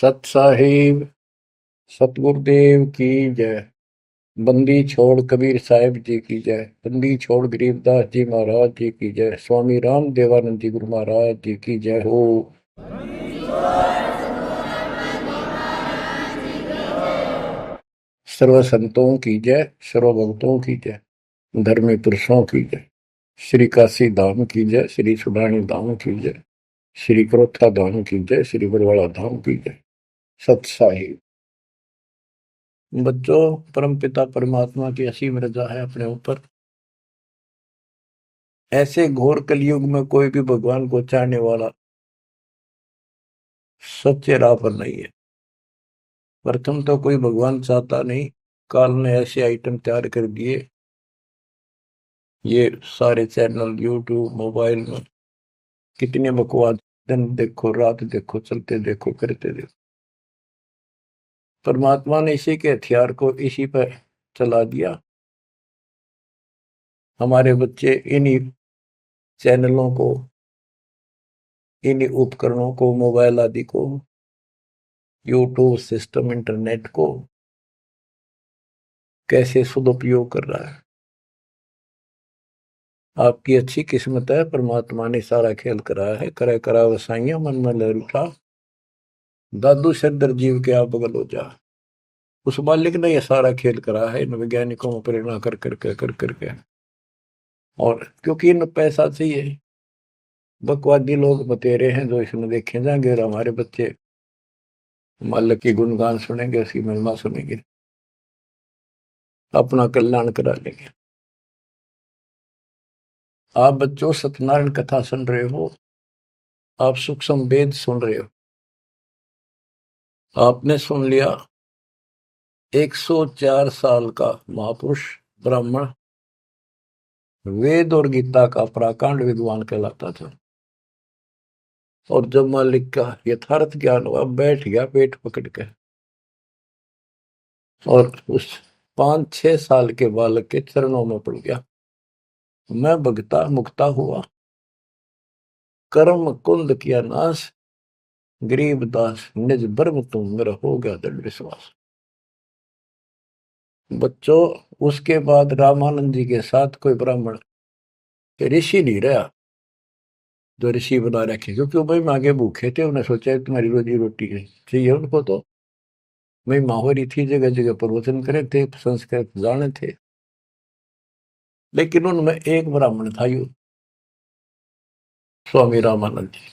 सत साहिब सतगुरुदेव की जय। बंदी छोड़ कबीर साहिब जी की जय। बंदी छोड़ गरीबदास जी महाराज जी की जय। स्वामी राम देवानंद जी गुरु महाराज जी की जय हो। सर्व संतों की जय, सर्व भक्तों की जय, धर्मी पुरुषों की जय। श्री काशी धाम की जय, श्री सुडानी धाम की जय, श्री क्रोथा धाम की जय, श्री बरवाड़ा धाम की जय। सत साहिब बच्चों, परम पिता परमात्मा की असीम रजा है अपने ऊपर। ऐसे घोर कलयुग में कोई भी भगवान को चाहने वाला सच्चे राह पर नहीं है। प्रथम तो कोई भगवान चाहता नहीं। काल ने ऐसे आइटम तैयार कर दिए, ये सारे चैनल यूट्यूब मोबाइल में कितने बकवास, दिन देखो रात देखो, चलते देखो करते देखो। परमात्मा ने इसी के हथियार को इसी पर चला दिया। हमारे बच्चे इन्हीं चैनलों को, इन्हीं उपकरणों को, मोबाइल आदि को, यूट्यूब सिस्टम, इंटरनेट को कैसे सदुपयोग कर रहा है। आपकी अच्छी किस्मत है, परमात्मा ने सारा खेल कराया है। करे करा वसाइया मन में ललटा, दादू सदर जीव के आप बगल हो जा। उस मालिक ने यह सारा खेल करा है इन वैज्ञानिकों में प्रेरणा कर करके। और क्योंकि इन पैसा चाहिए, बकवादी लोग बतेरे हैं जो इसमें देखे जाएंगे, और हमारे बच्चे मालिक की गुणगान सुनेंगे, उसकी महिमा सुनेंगे, अपना कल्याण करा लेंगे। आप बच्चों सत्यनारायण कथा सुन रहे हो, आप सूक्ष्म वेद सुन रहे हो। आपने सुन लिया 104 साल का महापुरुष ब्राह्मण, वेद और गीता का प्राकांड विद्वान कहलाता था। और जब मालिक का यथार्थ ज्ञान हुआ, बैठ गया पेट पकड़ के, और उस 5-6 साल के बालक के चरणों में पड़ गया। मैं भगता मुक्ता हुआ, कर्म कुंद किया नाश, गरीब दास निज ब्रह्म तुम, मेरा हो गया दृढ़ विश्वास। बच्चों, उसके बाद रामानंद जी के साथ कोई ब्राह्मण ऋषि नहीं रहा जो ऋषि बना रखे, क्योंकि वो भाई मांगे भूखे थे। उन्हें सोचा तुम्हारी रोजी रोटी चाहिए उनको, तो भाई माहौरी थी, जगह जगह प्रवचन करे थे, संस्कृत जाने थे। लेकिन उनमें एक ब्राह्मण था, यू स्वामी रामानंद जी।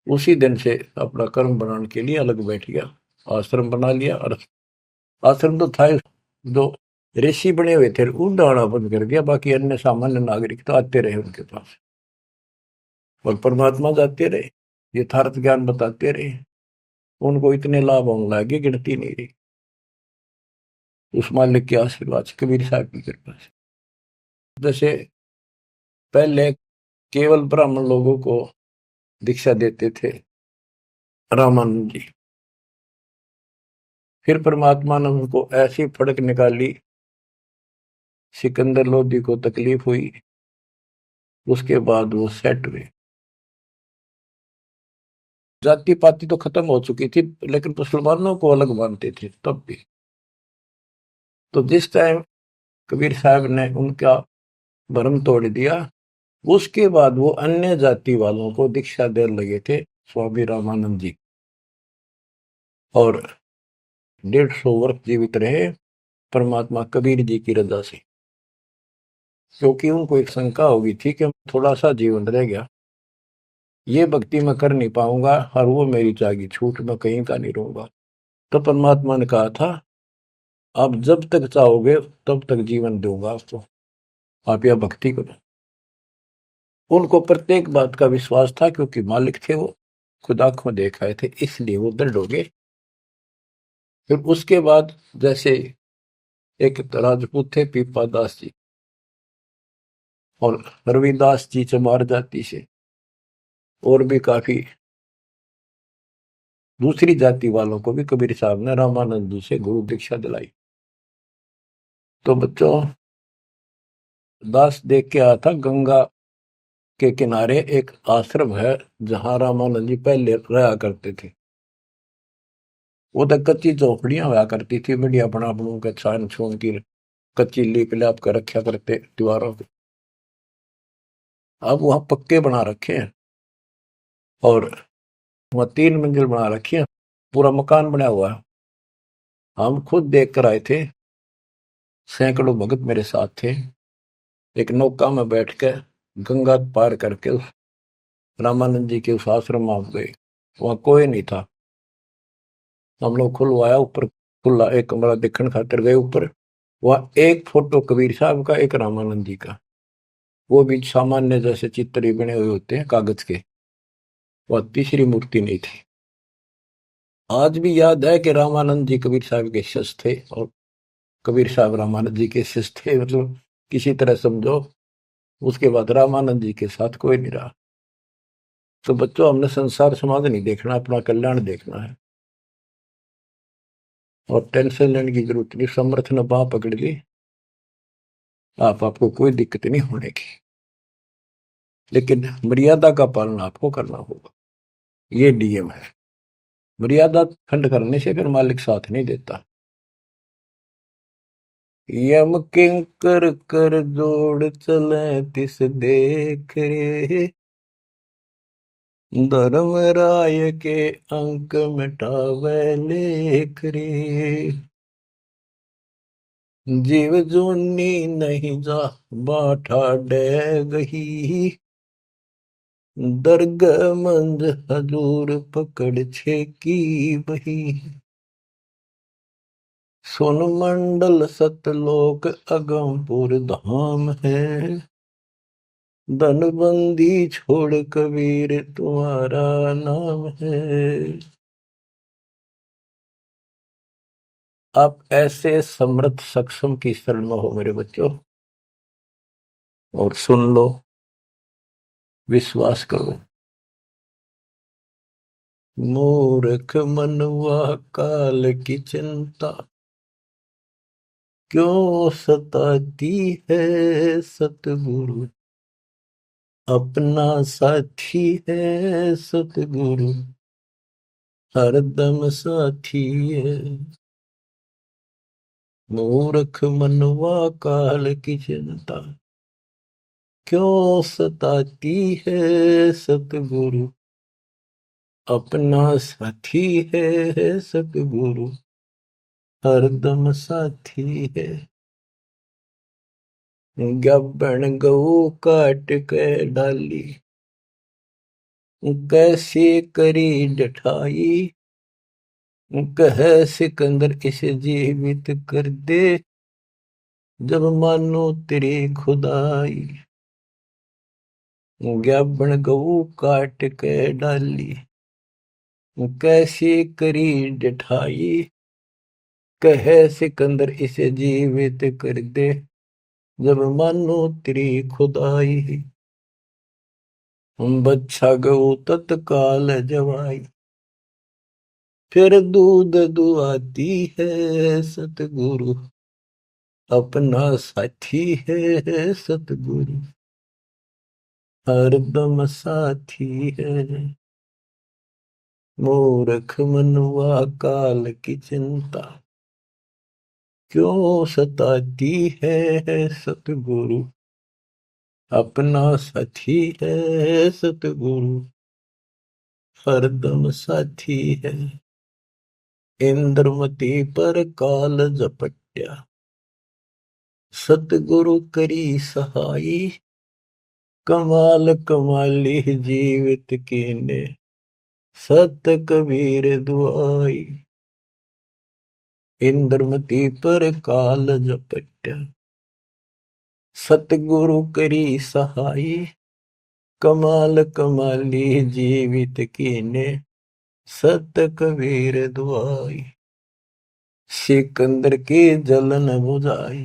उसी दिन से अपना कर्म बनाने के लिए अलग बैठ गया, आश्रम बना लिया। और आश्रम तो था, जो ऋषि बने हुए थे उनका आना बंद कर दिया। बाकी अन्य सामान्य नागरिक तो आते रहे उनके पास, और परमात्मा जाते रहे, यथार्थ ज्ञान बताते रहे। उनको इतने लाभ होने लगे, गिनती नहीं रही। उस मालिक के आशीर्वाद से, कबीर साहब की कृपा से। जैसे पहले केवल ब्राह्मण लोगों को दीक्षा देते थे रामानंद जी, फिर परमात्मा ने उनको ऐसी फड़क निकाली, सिकंदर लोधी को तकलीफ हुई, उसके बाद वो सेट हुए। जाति पाति तो खत्म हो चुकी थी, लेकिन मुसलमानों को अलग मानते थे तब भी। तो जिस टाइम कबीर साहब ने उनका भरम तोड़ दिया, उसके बाद वो अन्य जाति वालों को दीक्षा देने लगे थे स्वामी रामानंद जी, और 150 वर्ष जीवित रहे परमात्मा कबीर जी की रजा से। क्योंकि उनको एक शंका हो गई थी कि थोड़ा सा जीवन रह गया, ये भक्ति मैं कर नहीं पाऊंगा, और वो मेरी जागी छूट, मैं कहीं का नहीं रहूंगा। तो परमात्मा ने कहा था, आप जब तक चाहोगे तब तक जीवन दूंगा आपको, आप यह भक्ति करो। उनको प्रत्येक बात का विश्वास था, क्योंकि मालिक थे वो, खुद आंखों देख आए थे, इसलिए वो दृढ़ हो गए। फिर उसके बाद जैसे एक राजपूत थे पीपा दास जी, और रविदास जी चमार जाति से, और भी काफी दूसरी जाति वालों को भी कबीर साहब ने रामानंद जी से गुरु दीक्षा दिलाई। तो बच्चों, दास देख के आया था, गंगा के किनारे एक आश्रम है जहां रामानंद जी पहले रहा करते थे। वो तो कच्ची झोपड़ियां हुआ करती थी, बढ़िया बना बनू के छान छून की कच्ची लीप लाप के रखा करते दीवारों पे। अब वहां पक्के बना रखे हैं और वहां 3 मंजिल बना रखी है, पूरा मकान बना हुआ है। हम खुद देख कर आए थे, सैकड़ों भगत मेरे साथ थे। एक नौका में बैठ के गंगा पार करके उस रामानंद जी के उस आश्रम में गए। वहां कोई नहीं था। हम लोग खुलवाया ऊपर, खुला एक कमरा देखने खातिर गए ऊपर। वहां एक फोटो कबीर साहब का, एक रामानंद जी का, वो भी सामान्य जैसे चित्र ही बने हुए होते हैं कागज के। वह तीसरी मूर्ति नहीं थी। आज भी याद है कि रामानंद जी कबीर साहब के शिष्य थे और कबीर साहब रामानंद जी के शिष्य थे, मतलब किसी तरह समझो। उसके बाद रामानंद जी के साथ कोई नहीं रहा। तो बच्चों, हमने संसार समाज नहीं देखना, अपना कल्याण देखना है। और टेंशन लेने की जरूरत नहीं। समर्थ ने बाह पकड़ ली, आपको कोई दिक्कत नहीं होने की। लेकिन मर्यादा का पालन आपको करना होगा, ये नियम है। मर्यादा खंड करने से फिर मालिक साथ नहीं देता। यम किंकर कर जोड़ चले तिस देख रे, धर्म राय के अंक मिटावे लेख रे। जीव जोनी नहीं जा बाठा डे गही, दर्ग मंज हजूर पकड़ छे की बही। सोन मंडल सतलोक अगमपुर धाम है, धनबंदी छोड़ कबीर तुम्हारा नाम है। आप ऐसे समर्थ सक्षम की शरण में हो मेरे बच्चों, और सुन लो, विश्वास करो। मूर्ख मनुआ काल की चिंता, क्यों सताती है सतगुरु, अपना साथी है सतगुरु, हरदम साथी है। मूर्ख मनुआ काल की चिंता, क्यों सताती है सतगुरु, अपना साथी है सतगुरु, हरदम साथी है। गब्बन गऊ काट के डाली, कैसे करी डठाई, कह सिकंदर इसे जीवित कर दे, जब मानो तेरी खुदाई। गब्बन गऊ काट के डाली, कैसे करी डठाई, कह सिकंदर इसे जीवित कर दे, जब मानो तेरी खुदाई। बच्चा गऊ तत्काल जवाई, फिर दूध दुआती है सतगुरु, अपना साथी है सतगुरु, हरदम साथी है। मूर्ख मनुआ काल की चिंता, क्यों सताती है सतगुरु, अपना साथी है सतगुरु, हरदम साथी है। इंद्रमती पर काल झपट्या, सतगुरु करी सहाई, कमाल कमाली जीवित कीने, सत कबीर दुआई। इंद्रमती पर काल झपट्या, सतगुरु करी सहाई, कमाल कमाली जीवित कीने, सत कबीर दुआई। सिकंदर की जलन बुझाई,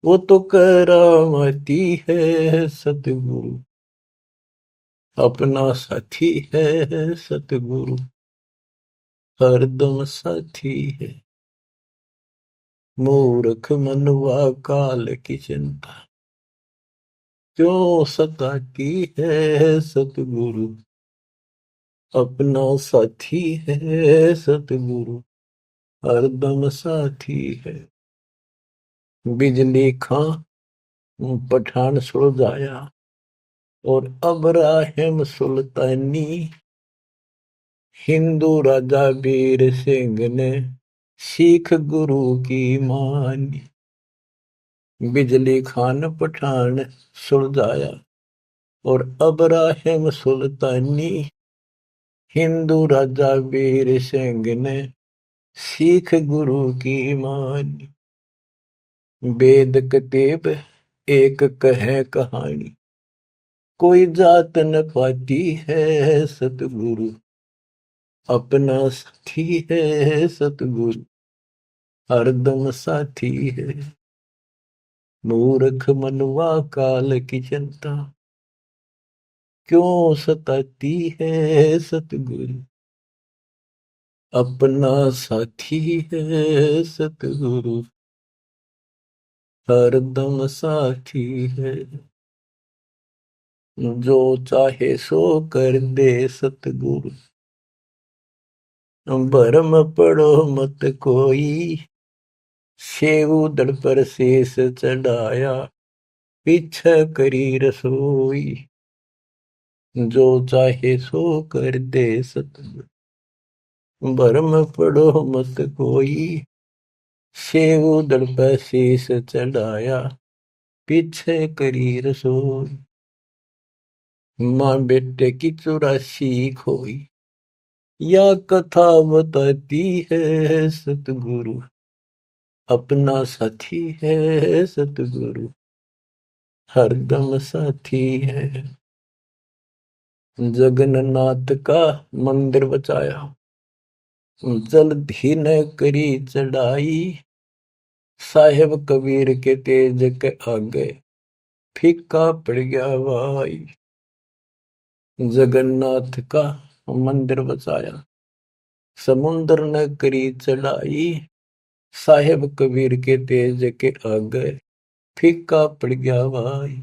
वो तो करामती है सतगुरु, अपना साथी है सतगुरु, हरदम साथी है। मूर्ख मनुआ काल की चिंता, क्यों सताती है सतगुरु, अपना साथी है सतगुरु, हरदम साथी है। बिजली खां पठान सुलझाया और अब्राहिम सुल्तानी, हिंदू राजा वीर सिंह ने सिख गुरु की मानी। बिजली खान पठान सुलझाया और अब्राहिम सुल्तानी, हिंदू राजा वीर सिंह ने सिख गुरु की मानी। वेद कतेब एक कहे कहानी, कोई जात न पाती है सतगुरु, अपना साथी है सतगुरु, हरदम साथी है। मूर्ख मनुआ काल की चिंता, क्यों सताती है सतगुरु, अपना साथी है सतगुरु, हरदम साथी है। जो चाहे सो कर दे सतगुरु, भरम पड़ो मत कोई, सेऊ दड़ पर शेष चढ़ाया, पीछे करी रसोई। जो चाहे सो कर दे सतगुरु, भरम पड़ो मत कोई, सेऊ दड़ पर शेष चढ़ाया, पीछे करी रसोई। माँ बेटे की 84 खोई, या कथा बताती है सतगुरु, अपना साथी है सतगुरु, हरदम साथी है। जगन्नाथ का मंदिर बचाया, जल्द ही न करी चढ़ाई, साहेब कबीर के तेज के आगे फीका पड़ गया भाई। जगन्नाथ का मंदिर बचाया, समुद्र न करी चढ़ाई, साहेब कबीर के तेज के आगे फीका पड़ गया भाई।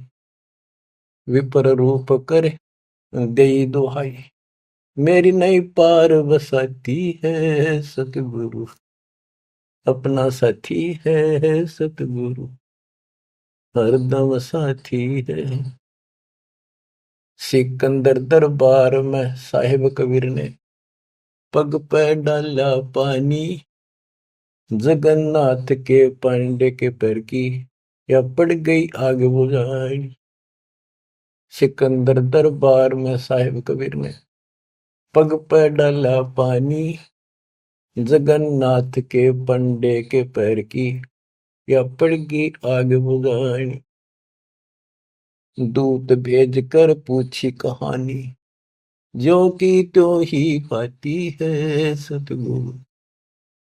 विपर रूप कर दई दुहाई, मेरी नई पार बसाती है सतगुरु, अपना साथी है सतगुरु, हरदम साथी है। सिकंदर दरबार में साहिब कबीर ने पग पे डाला पानी, जगन्नाथ के पांडे के पैर की या पड़ गई आग बुझाई। सिकंदर दरबार में साहिब कबीर ने पग पे डाला पानी, जगन्नाथ के पंडे के पैर की या पड़ गई आग बुझाई। दूत भेज कर पूछी कहानी, जो की तो ही पाती है सतगुरु,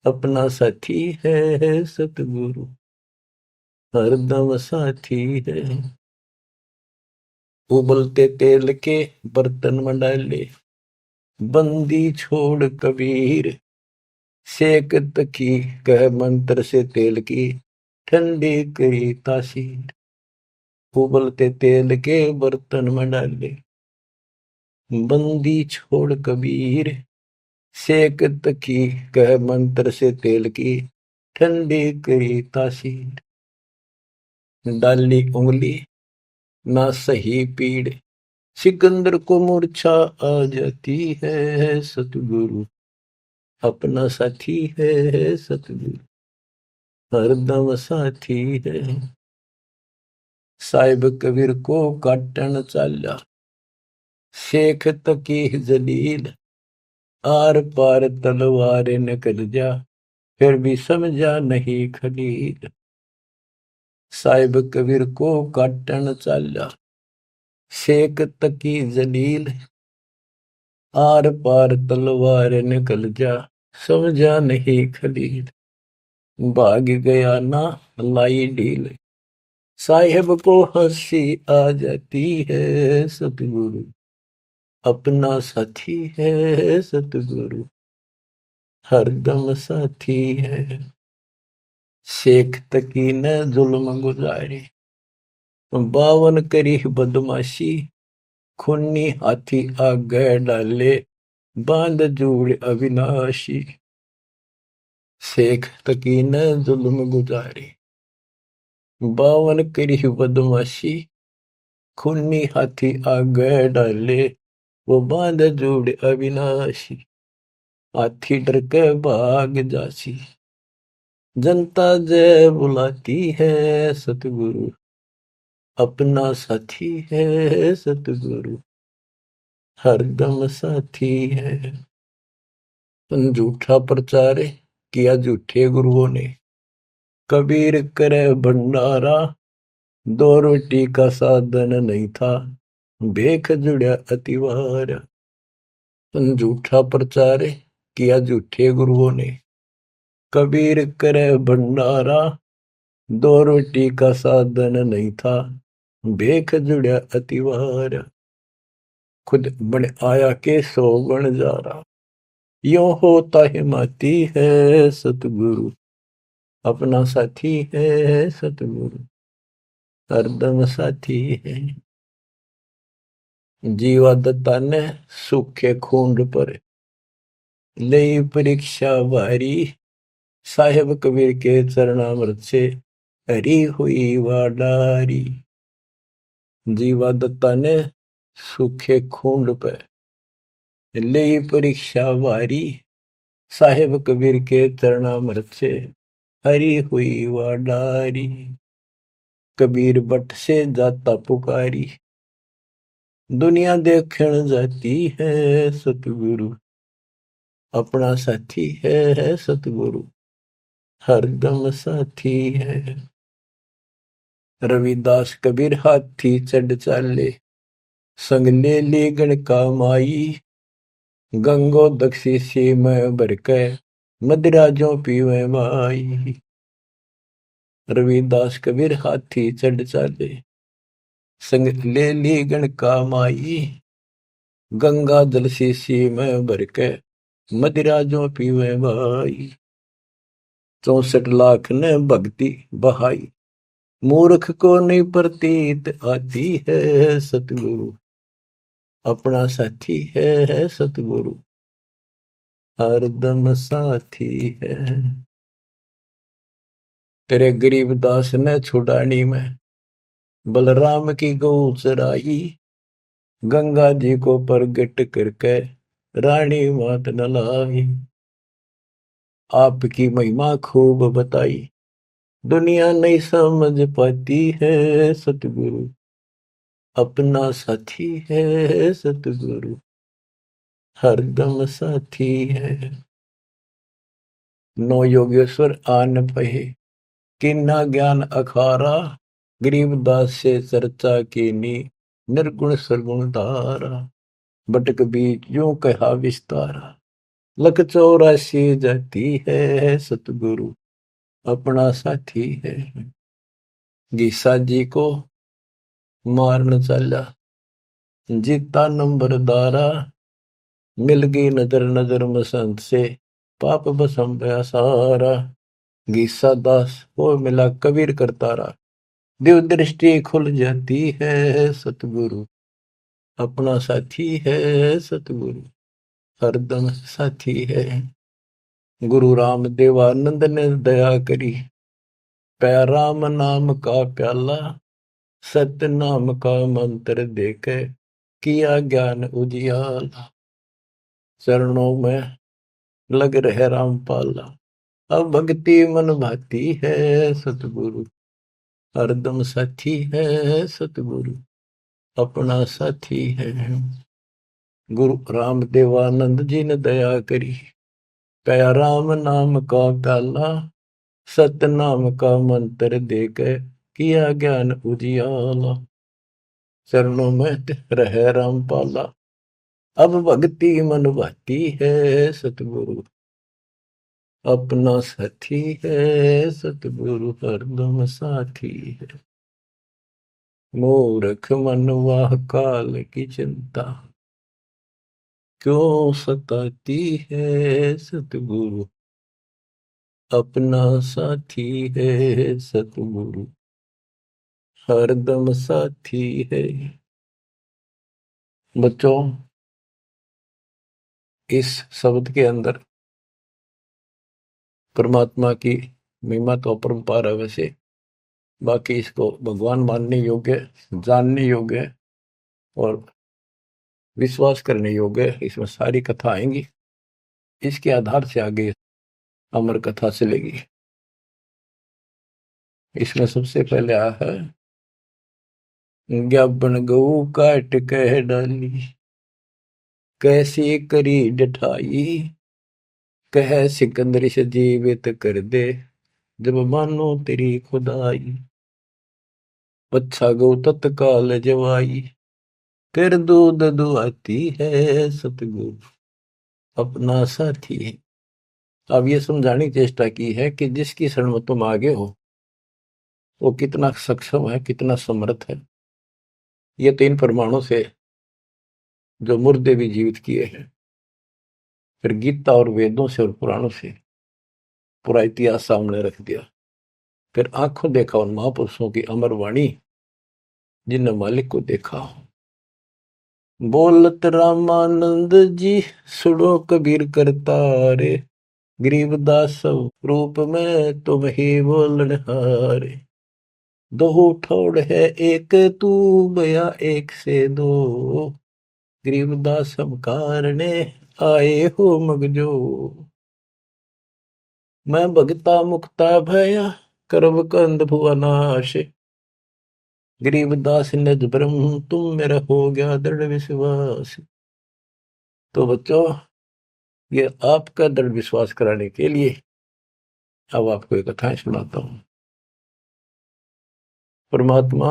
अपना साथी है सतगुरु, हरदम साथी है। उबलते तेल के बर्तन में डाले, बंदी छोड़ कबीर, सेक तकी कह मंत्र से तेल की, ठंडी करी तासीर। उबलते तेल के बर्तन में डाले, बंदी छोड़ कबीर, सेक तकी कह मंत्र से तेल की, ठंडी करी तासीर। डाली उंगली ना सही पीड़, सिकंदर को मूर्छा आ जाती है सतगुरु, अपना साथी है सतगुरु, हरदम साथी है। साहिब कबीर को काटन चाला, शेख तकी जलील, आर पार तलवार निकल जा, फिर भी समझा नहीं खलील। साहिब कबीर को काटन चाला, शेख तकी जलील, आर पार तलवार निकल जा, समझा नहीं खलील। भाग गया ना लाई ढील, साहिब को हंसी आ जाती है सतगुरु, अपना साथी है सतगुरु, हरदम साथी है। शेख तकी ने जुल्म गुजारे, 52 करी बदमाशी, खूनी हाथी आगे डाले, बांध जोड़ अविनाशी। शेख तकी न जुल्म गुजारी, 52 करी बदमाशी, खूनी हाथी आगे डाले, वो बांध जोड़ अविनाशी, हाथी डर के भाग जासी, जनता जय बुलाती है, सतगुरु अपना साथी है, सतगुरु हरदम साथी है। झूठा प्रचार किया झूठे गुरुओं ने, कबीर करे भंडारा, 2 रोटी का साधन नहीं था, भेख जुड़ा अतिवारा। झूठा प्रचार किया झूठे गुरुओं ने, कबीर करे भंडारा, 2 रोटी का साधन नहीं था, भेख जुड़ा अतिवारा। खुद बन आया के 100 गुण जा रहा, यो होता हिमाती है, सतगुरु अपना साथी है, सतगुरु हरदम साथी है। जीवा दत्ता ने सूखे खूंड पर ले परीक्षा भारी, साहेब कबीर के चरणामृत से हरी हुई वाडारी। जीवा दत्ता ने सूखे खूंड पर ले परीक्षा भारी, साहेब कबीर के चरणामृत से हरी हुई वाडारी। कबीर बट से जाता पुकारी, दुनिया देखण जाती है, सतगुरु अपना साथी है, सतगुरु हरदम साथी है। रविदास कबीर हाथी चढ़ चाले, संग ले ली गण का माई, गंगो दक्षी सी में भर के, मदिरा जो पीवे माई। रविदास कबीर हाथी चढ़ चाले, संग ले ली गण का माई, गंगा जल सी में भर के, मदिरा जो पीवे माई। 64 लाख ने भक्ति बहाई, मूर्ख को नहीं प्रतीत आती है, सतगुरु अपना साथी है, सतगुरु हरदम साथी है। तेरे गरीब दास ने छुड़ानी में बलराम की गौ चराई, गंगा जी को प्रगट करके रानी मात नलाई। आपकी महिमा खूब बताई, दुनिया नहीं समझ पाती है, सतगुरु अपना साथी है, सतगुरु हरदम साथी है। 9 योगेश्वर आन पहे, किन्ना ज्ञान अखारा, गरीबदास से चर्चा कीनी, निर्गुण सरगुण धारा। बटक बीच यूं कहा विस्तारा, लख 84 जाती है, सतगुरु अपना साथी है। गीसा जी को मारन चला, जीता नंबरदारा, मिल गई नजर नजर मसंत से, पाप बसम गया सारा। गीसा दास को मिला कबीर करतारा, दिव्य दृष्टि खुल जाती है, सतगुरु अपना साथी है, सतगुरु हरदम साथी है। गुरु राम देवानंद ने दया करी, पया राम नाम का प्याला, सत्य नाम का मंत्र देके किया ज्ञान उजियाला। चरणों में लग रहे रामपाला, अब भक्ति मन भाती है, सतगुरु हरदम साथी है, सतगुरु अपना साथी है। गुरु राम देवानंद जी ने दया करी, पया राम नाम का प्याला, सत्य नाम का मंत्र देकर किया ज्ञान उजियाला। चरणों में रहे रामपाला, अब भक्ति मन भाती है, सतगुरु अपना साथी है, सतगुरु हरदम साथी है। मूर्ख मनवा काल की चिंता, क्यों सताती है, सतगुरु अपना साथी है, सतगुरु हरदम साथी है। बच्चों, इस शब्द के अंदर परमात्मा की महिमा तो अपरंपार है वैसे, बाकी इसको भगवान मानने योग्य, जानने योग्य और विश्वास करने योग्य, इसमें सारी कथा आएंगी। इसके आधार से आगे अमर कथा चलेगी। इसमें सबसे पहले आया है, ज्ञापन गऊ काट कह डाली, कैसी करी डठाई, कह सिकंदर से जीवित कर दे, जब मानो तेरी खुदाई। अच्छा गौ तत्काल जवाई, कर दूध दुआती है, सतगुरु अपना साथी है। अब ये समझाने की चेष्टा की है कि जिसकी शरण में तुम आगे हो वो कितना सक्षम है, कितना समर्थ है। ये 3 प्रमाणों से जो मुर्दे भी जीवित किए हैं, फिर गीता और वेदों से और पुराणों से पूरा इतिहास सामने रख दिया। फिर आंखों देखा उन महापुरुषों की अमर वाणी जिनने मालिक को देखा। बोलत रामानंद जी सुनो कबीर करतारे, गरीबदास रूप में तुम ही बोलन हारे। दो ठोड़ है एक तू बया एक से दो, गरीबदास हम कारणे आए हो मगजो। मैं भगता मुक्ता भया कर्म कंद भुआ नाश, गरीबदास निज ब्रह्म तुम मेरा हो गया दृढ़ विश्वास। तो बच्चों, ये आपका दृढ़ विश्वास कराने के लिए अब आपको एक कथाएं सुनाता हूं। परमात्मा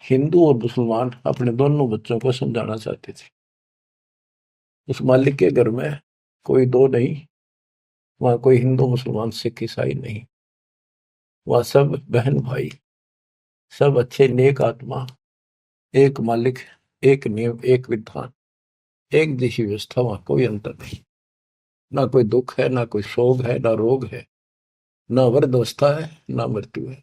हिंदू और मुसलमान अपने दोनों बच्चों को समझाना चाहते थे। उस मालिक के घर में कोई दो नहीं, वहां कोई हिंदू मुसलमान सिख ईसाई नहीं, वहां सब बहन भाई, सब अच्छे नेक आत्मा, एक मालिक, एक नियम, एक विधान, एक जैसी व्यवस्था, वहां कोई अंतर नहीं। ना कोई दुख है, ना कोई शोक है, ना रोग है, ना वृद्धावस्था है, ना मृत्यु है।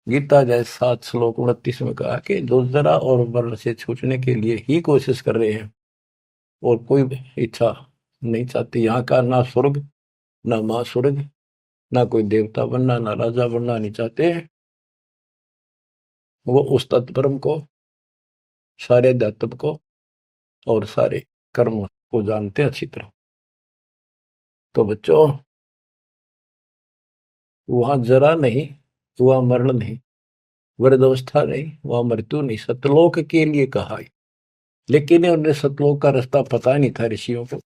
गीता जय 7 श्लोक 29 में कहा कि जो जरा और मरण से छूटने के लिए ही कोशिश कर रहे हैं और कोई इच्छा नहीं चाहती, यहाँ का ना स्वर्ग, ना मां स्वर्ग, ना कोई देवता बनना, ना राजा बनना नहीं चाहते, वो उस तत्परम को, सारे दातव को और सारे कर्म को जानते अच्छी तरह। तो बच्चों, वहां जरा नहीं, वहां मरण नहीं, वृद्धावस्था नहीं, वहां मृत्यु नहीं, सतलोक के लिए कहा है। लेकिन उन्हें सतलोक का रास्ता पता नहीं था ऋषियों को,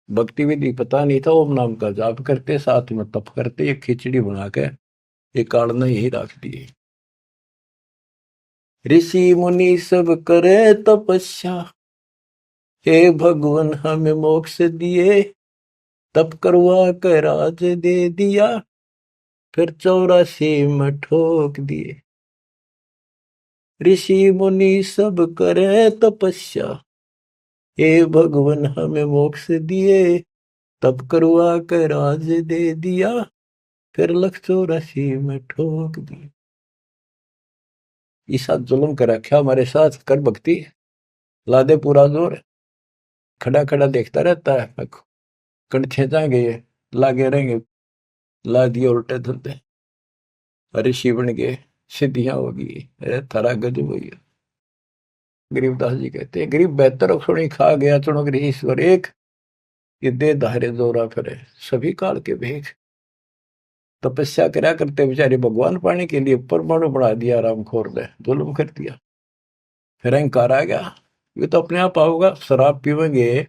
भक्ति विधि पता नहीं था। ओम नाम का जाप करते, साथ में तप करते, एक खिचड़ी बना के एक काढ़ना यही रख दिए। ऋषि मुनि सब करे तपस्या, हे भगवान हमें मोक्ष दिए, तप करवा कर राज दे दिया, फिर 84 में ठोक दिए। ऋषि मुनि सब करे तपस्या, हे भगवान हमें मोक्ष दिए, तप करवा कर राज दे दिया, फिर 184 में ठोक दिए। ईसा जुल्म कर रखा हमारे साथ, कर भक्ति, ला दे पूरा जोर, खड़ा खड़ा देखता रहता है, कण खींचाएंगे ये, लागे रहेंगे, ला दिए उल्टे धंधे, ऋषि बन गए, सिद्धियां होगी, अरे थारा गजब हुई। गरीबदास जी कहते हैं, गरीब बेहतर सुनी खा गया चुनो गृह ईश्वर एक, ये दे धारे जोरा फिरे सभी काल के भेख। तपस्या करा करते बेचारे भगवान पाने के लिए परमाणु बढ़ा दिया, रामखोर ने जुल्म कर दिया। फिर अहंकार आ गया, ये तो अपने आप आओगा, शराब पीवेंगे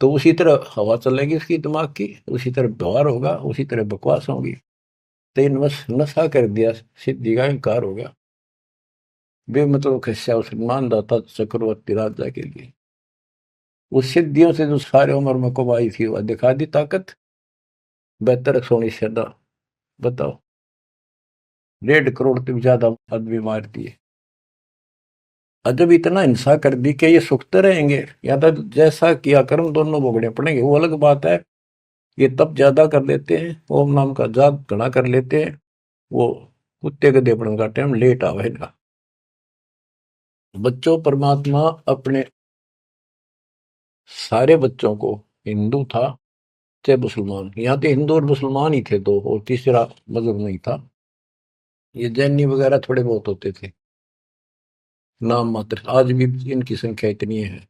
तो उसी तरह हवा चलेगी उसकी दिमाग की, उसी तरह व्यवहार होगा, उसी तरह बकवास होगी। तो नशा कर दिया, सिद्धि का अहंकार हो गया। बेमतलब खस्या उस मानदाता चक्रवर्ती राजा के लिए, उस सिद्धियों से जो सारे उम्र में कमाई थी वह दिखा दी ताकत, बेहतर सोनी श्रद्धा। बताओ, 1.5 करोड़ से ज्यादा आदमी मार दिए। जब इतना हिंसा कर दी कि ये सुखते रहेंगे, या तो जैसा किया कर्म दोनों भोगने पड़ेंगे, वो अलग बात है। ये तब ज्यादा कर लेते हैं, ओम नाम का जाप घना कर लेते हैं, वो कुत्ते के देपड़न का टाइम लेट आवेगा। बच्चों, परमात्मा अपने सारे बच्चों को हिंदू था चाहे मुसलमान, यहाँ तो हिंदू और मुसलमान ही थे दो, और तीसरा मजहब नहीं था। ये जैनी वगैरह थोड़े बहुत होते थे, नाम मात्र। आज भी इनकी संख्या इतनी है।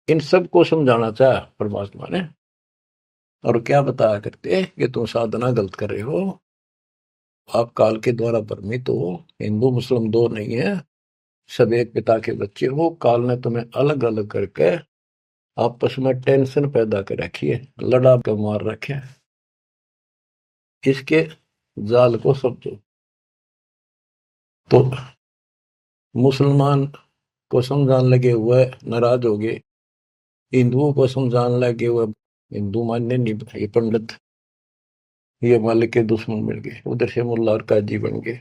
इन सबको समझाना चाहा परमात्मा ने, और क्या बताया करते कि तुम साधना गलत कर रहे हो, आप काल के द्वारा भ्रमित हो। हिंदू मुस्लिम दो नहीं है, सब एक पिता के बच्चे हो। काल ने तुम्हें अलग अलग करके आपस में टेंशन पैदा कर रखी है, लड़ा के मार रखे है। इसके जाल को समझो। तो मुसलमान को समझाने लगे हुए नाराज हो गए, हिंदुओं को समझाने लगे हुए हिंदू मानने नहीं, ये पंडित, ये मालिक के दुश्मन मिल गए, उधर से मुल्ला और काजी बन गए।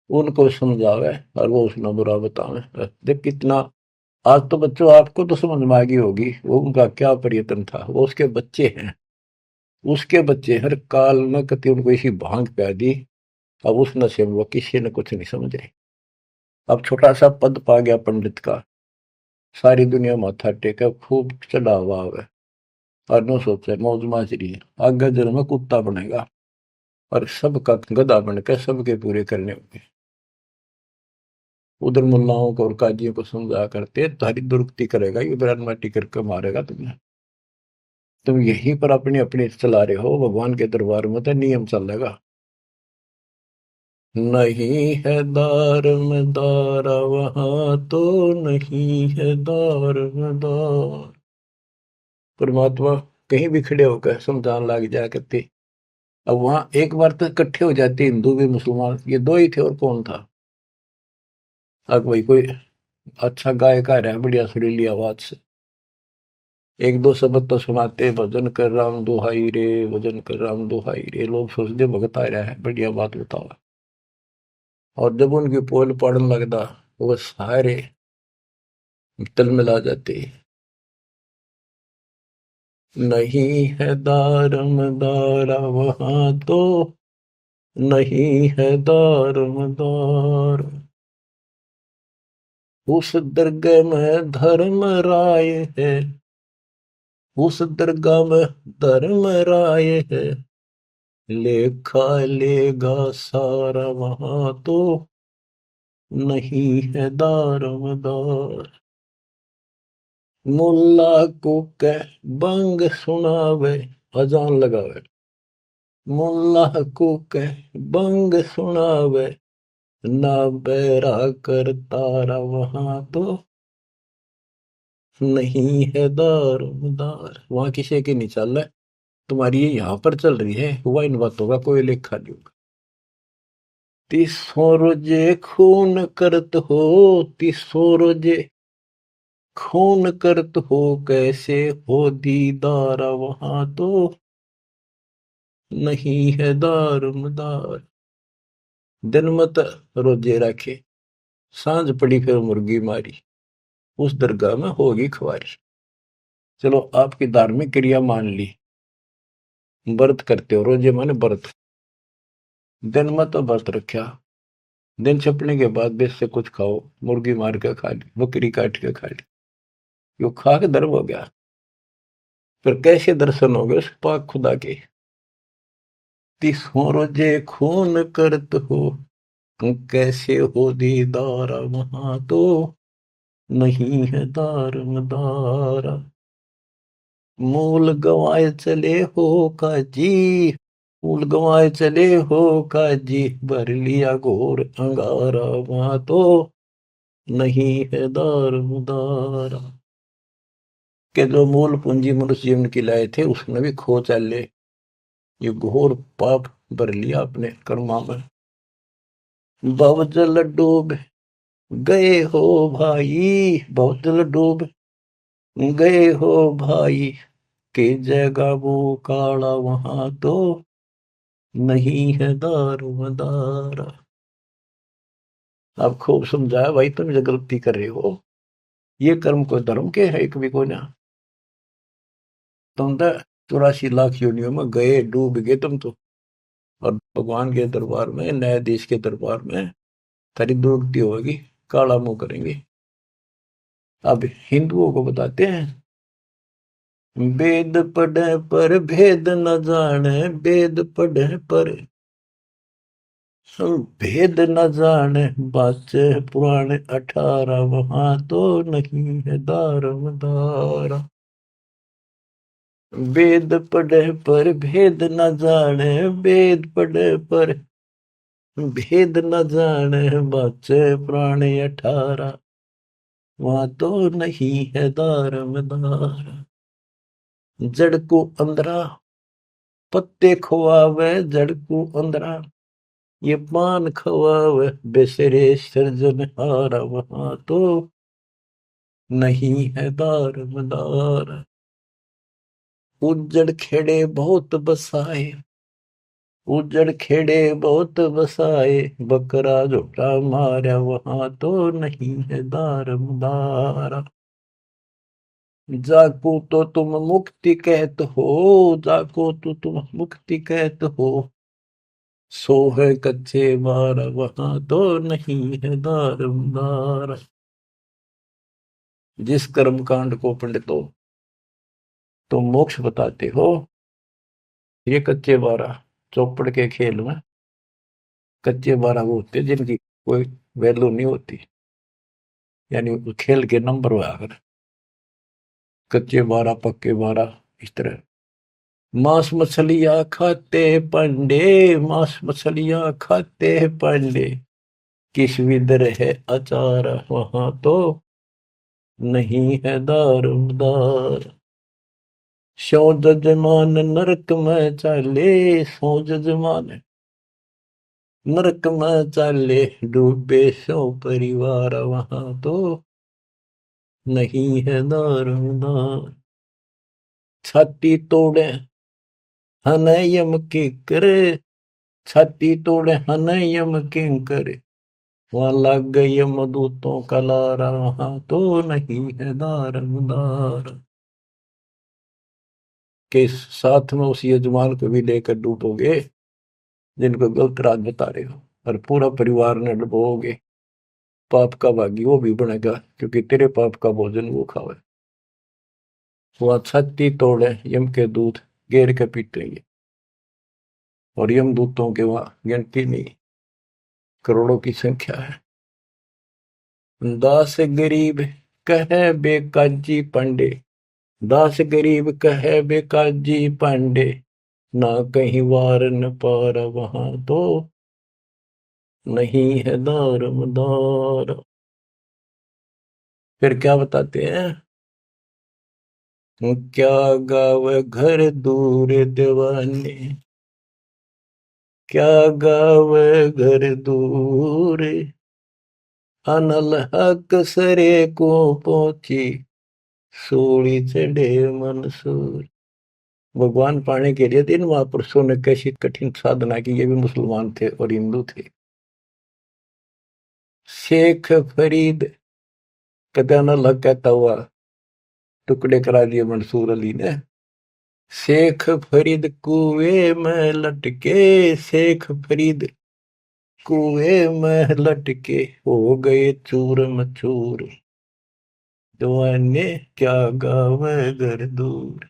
उनको समझावे और वो उसने बुरा बतावे। देख कितना, आज तो बच्चों आपको तो समझ में आ गई होगी वो उनका क्या प्रयत्न था। वो उसके बच्चे हैं, उसके बच्चे हर काल में कति उनको इसी भांग पिला दी। अब उस नशे में वो किसी ने कुछ नहीं समझे। अब छोटा सा पद पा गया पंडित का, सारी दुनिया माथा टेका, खूब चढ़ा हुआ है, और न सोचे मौज माजरी है, आगे जन्म में कुत्ता बनेगा और सबका गधा बनकर सबके पूरे करने होंगे। उधर मुल्लाओं को और काजियों को समझा करते तुम्हारी दुरुक्ति करेगा, ये बरान माटी करके मारेगा तुम्हें। तुम यहीं पर अपनी अपनी चला रहे हो, भगवान के दरबार में तो नियम चलेगा। नहीं है दार वहां तो नहीं है दार। परमात्मा कहीं भी खड़े होकर समझान लग जाया करते। अब वहां एक बार तो इकट्ठे हो जाते हिंदू भी मुसलमान, ये दो ही थे और कौन था। अब भाई कोई अच्छा गायक आ रहा है बढ़िया सुरीली आवाज से, एक दो शब्द तो सुनाते, भजन कर राम दुहाई रे, भजन कर राम दुहाई रे, लोग सोचते भगत आ रहा है, बढ़िया बात बताओ। और जब उनकी पोल पड़ने लगता, वो सारे तल मिला जाते। नहीं है दारमदारा वहां तो नहीं है दारमदार। उस दरगाह में धर्म राय है, उस दरगाह में धर्म राय है, लेखा लेगा सारा वहां तो नहीं है दारमदार। मुल्ला को कह बंग सुनावे, अजान लगावे, मुल्ला को कह बंग सुनावे, ना बैरा कर तारा वहां तो नहीं है दारोमदार। वहां किसी की नहीं चल रहा है, तुम्हारी ये यहाँ पर चल रही है, हुआ इन बातों का कोई लेखा नहीं होगा। तीसों रोजे खून करत हो, तीसों रोजे खून करत हो, कैसे हो दीदारा वहां तो नहीं है दारोमदार। दिन मत रोजे रखे, सांझ पड़ी फिर मुर्गी मारी, उस दरगाह में होगी खुआरी। चलो आपकी धार्मिक क्रिया मान ली, व्रत करते हो, रोजे माने व्रत, दिन में तो व्रत रखा, दिन छपने के बाद बेच से कुछ खाओ, मुर्गी मार के खा ली, बकरी काट के खा ली, यो खा के धर्म हो गया। फिर कैसे दर्शन हो गए उस पाक खुदा के। तीसों रोजे खून करत हो, कैसे हो दीदारा वहां तो नहीं है दारमदारा। मूल गवाए चले हो काजी, मूल गवाए चले हो काजी, भर लिया घोर अंगारा वहां तो नहीं है दारमदारा। के जो मूल पूंजी मनुष्य जीवन की लाए थे उसने भी खो चले, ये घोर पाप भर लिया अपने कर्मा में। भवजल डूब गए हो भाई, भवजल डूब गए हो भाई, के जगह वो काला वहां तो नहीं है दारोमदारा। आप खूब समझाया भाई, तुम जो गलती कर रहे हो, ये कर्म कोई धर्म के है कभी कोई ना। तुम तो 84 लाख योनियों में गए, डूब गए तुम तो, और भगवान के दरबार में, न्यायाधीश के दरबार में तेरी दुर्गति होगी, काला मुंह करेंगे। अब हिंदुओं को बताते हैं वेद पढ़े पर भेद न जाने, वेद पढ़े पर भेद न जाने, बाचे पुराण 18 वहां तो नहीं है दारमदारा। वेद पढ़े पर भेद न जाने, वेद पढ़े पर भेद न जाने, बाचे पुराण 18 वहां तो नहीं है दारमदारा। जड़ को अंदरा पत्ते खुआवे, जड़ को अंदरा ये पान खवावे, बेसरे सृजनहारा वहां तो नहीं है दारमदारा। उजड़ खेड़े बहुत बसाए, उजड़ खेड़े बहुत बसाए, बकरा झोटा मारा वहां तो नहीं है दारमदारा। जाको तो तुम मुक्ति कहत हो, जाको तो तुम मुक्ति कहत हो, सो है कच्चे बार वहां तो नहीं है दारमदारा। जिस कर्म कांड को पंडितों तुम मोक्ष बताते हो, ये कच्चे बारह चौपड़ के खेल में कच्चे बारह वो होते जिनकी कोई वैल्यू नहीं होती, यानी खेल के नंबर हुआ अगर कच्चे बारह पक्के बारह इस तरह। मांस मछलियां खाते पंडे, मांस मछलियां खाते पंडे, किस विदर है अचार वहां तो नहीं है दारमदार। सौ जजमान नरक में चाले, सौ जजमान नरक में चाले, डूबे सौ परिवार वहां तो नहीं है दारमदार। छाती तोड़े हन यम के करे, छाती तोड़े हन यम के करे, वहां लग गई यमदूतों का लारा वहां तो नहीं है दारमदार। के साथ में उस यजमान को भी लेकर डूबोगे जिनको गलत राज बता रहे हो, और पूरा परिवार ने डुबोगे, पाप का भागी वो भी बनेगा क्योंकि तेरे पाप का भोजन वो खावे। वहां छाती तोड़े यम के दूत घेर के पीटेंगे, और यम दूतों के वहां गिनती नहीं, करोड़ों की संख्या है। दास गरीब कहे बेकाजी पांडे, दास गरीब कहे बेकाजी पांडे, ना कहीं वार न पार वहां तो नहीं है दारमदार। फिर क्या बताते हैं, क्या गावे घर दूर दीवाने, क्या गावे घर दूर, अनल हक सरे को पहुंची, सूली चढ़े मंसूर। भगवान पाने के लिए तीन महापुरुषों ने कैसी कठिन साधना की, ये भी मुसलमान थे और हिंदू थे। शेख फरीद कदा न लग कहता हुआ टुकड़े करा दिए मंसूर अली ने। शेख फरीद कुएं में लटके, शेख फरीद कुएं में लटके, हो गए चूर मचूर, दीवाने क्या गावे घर दूर।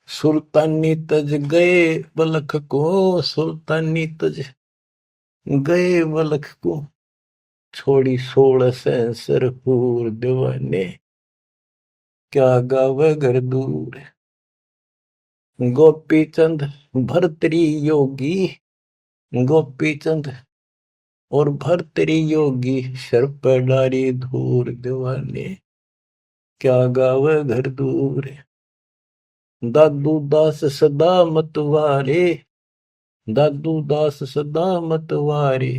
सुल्तानी तज गए बलख को, सुल्तानी तज गए बलख को, छोड़ी 16 सरहूर, दीवाने क्या गावे घर दूर। गोपी चंद भरतरी योगी, गोपी चंद और भरतरी योगी, सर पर डारी धूर, दीवाने क्या गावे घर दूर। दादू दास सदा मतवारे, दादू दास सदा मतवारे,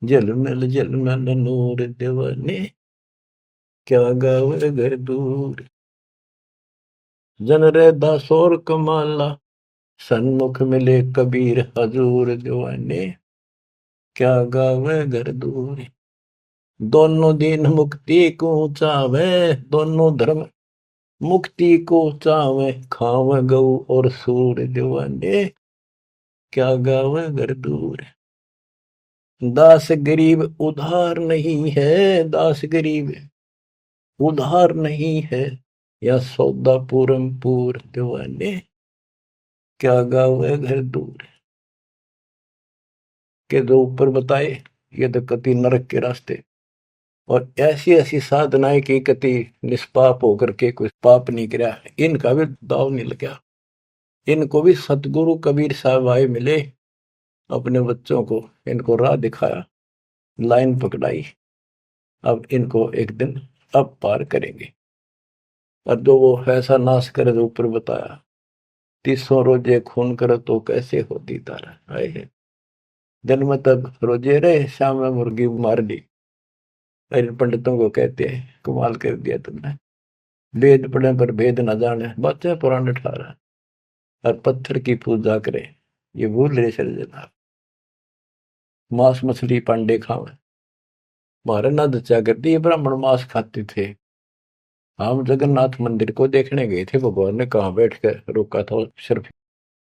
जलमल नूर, दीवाने क्या गावे घर दूर। जन रे दासोर कमाला, सन्मुख मिले कबीर हजूर, दीवाने क्या गावे घर दूर। दोनों दिन मुक्ति को चावे, दोनों धर्म मुक्ति को चावे, खावे गऊ और सूर, दीवाने क्या गावे घर दूर। दास गरीब उधार नहीं है, दास गरीब उधार नहीं है, या सौदा पूरमपुर दीवाने, क्या गावे घर दूर, के जो ऊपर बताए ये तो कति नरक के रास्ते, और ऐसी ऐसी साधनाएं की कति निष्पाप होकर के कुछ पाप नहीं किया, इनका भी दाव नहीं लगा। इनको भी सतगुरु कबीर साहब आए मिले, अपने बच्चों को इनको राह दिखाया, लाइन पकड़ाई, अब इनको एक दिन अब पार करेंगे। और जो वो ऐसा नाश करे जो ऊपर बताया, 300 रोजे खून करे तो कैसे होती तारा, आए दिन में तब रोजे रहे, शाम में मुर्गी मार ली। इन पंडितों को कहते हैं कमाल कर दिया तुमने, वेद पढ़े पर भेद न जाने, बच्चे पुराने ठारा, और पत्थर की पूजा करे, ये भूल रहे सर्जना, मांस मछली पांडे खावे, मारे ना दचा करती, ये ब्राह्मण मांस खाते थे। हम जगन्नाथ मंदिर को देखने गए थे, भगवान ने कहाँ बैठ कर रोका था, सिर्फ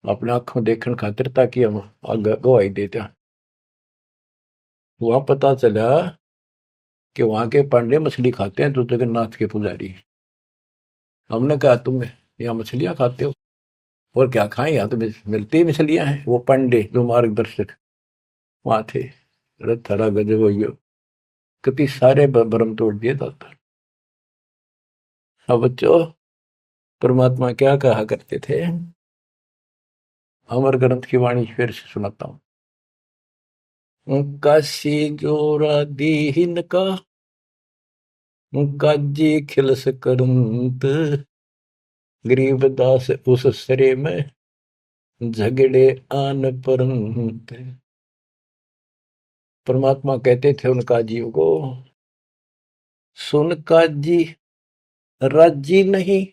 अपने आंखों देखने खातिर, ताकि हम आगे गवाही देते। वहां पता चला कि वहां के पांडे मछली खाते हैं, तो जगन्नाथ के पुजारी। हमने कहा तुम यहाँ मछलियां खाते हो, और क्या खाएं, यहाँ तो मिलती ही मछलियां हैं। वो पांडे जो मार्गदर्शक वहां थे, अरे थारा गजब हो गयो, कति सारे भरम तोड़ दिए दाता। अब बच्चों, परमात्मा क्या कहा करते थे, अमर ग्रंथ की वाणी फिर से सुनाता हूं। काशी जोरा दीन का, काजी खिलस करंत, गरीबदास उस सरे में, झगड़े आन परंत। परमात्मा कहते थे उन काजियों को, सुन काजी राजी नहीं,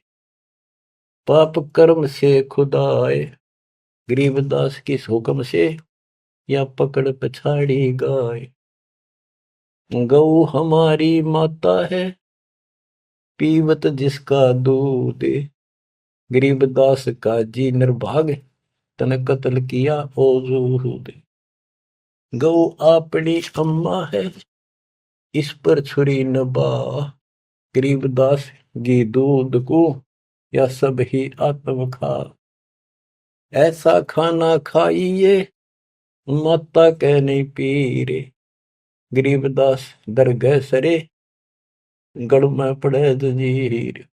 पाप कर्म से खुदाए, गरीबदास किस हुक्म से, या पकड़ पछाड़ी गाय। गौ हमारी माता है, पीवत जिसका दूध, गरीबदास का जी निर्भाग, तन कत्ल किया ओ जूद। गौ अपनी अम्मा है, इस पर छुरी न बा, गरीबदास घी दूध को, या सब ही आत्म खा। ऐसा खाना खाइए, माता कह नहीं पीरे, गरीबदास दरगह सरे, गढ़ में पड़े जंजीर।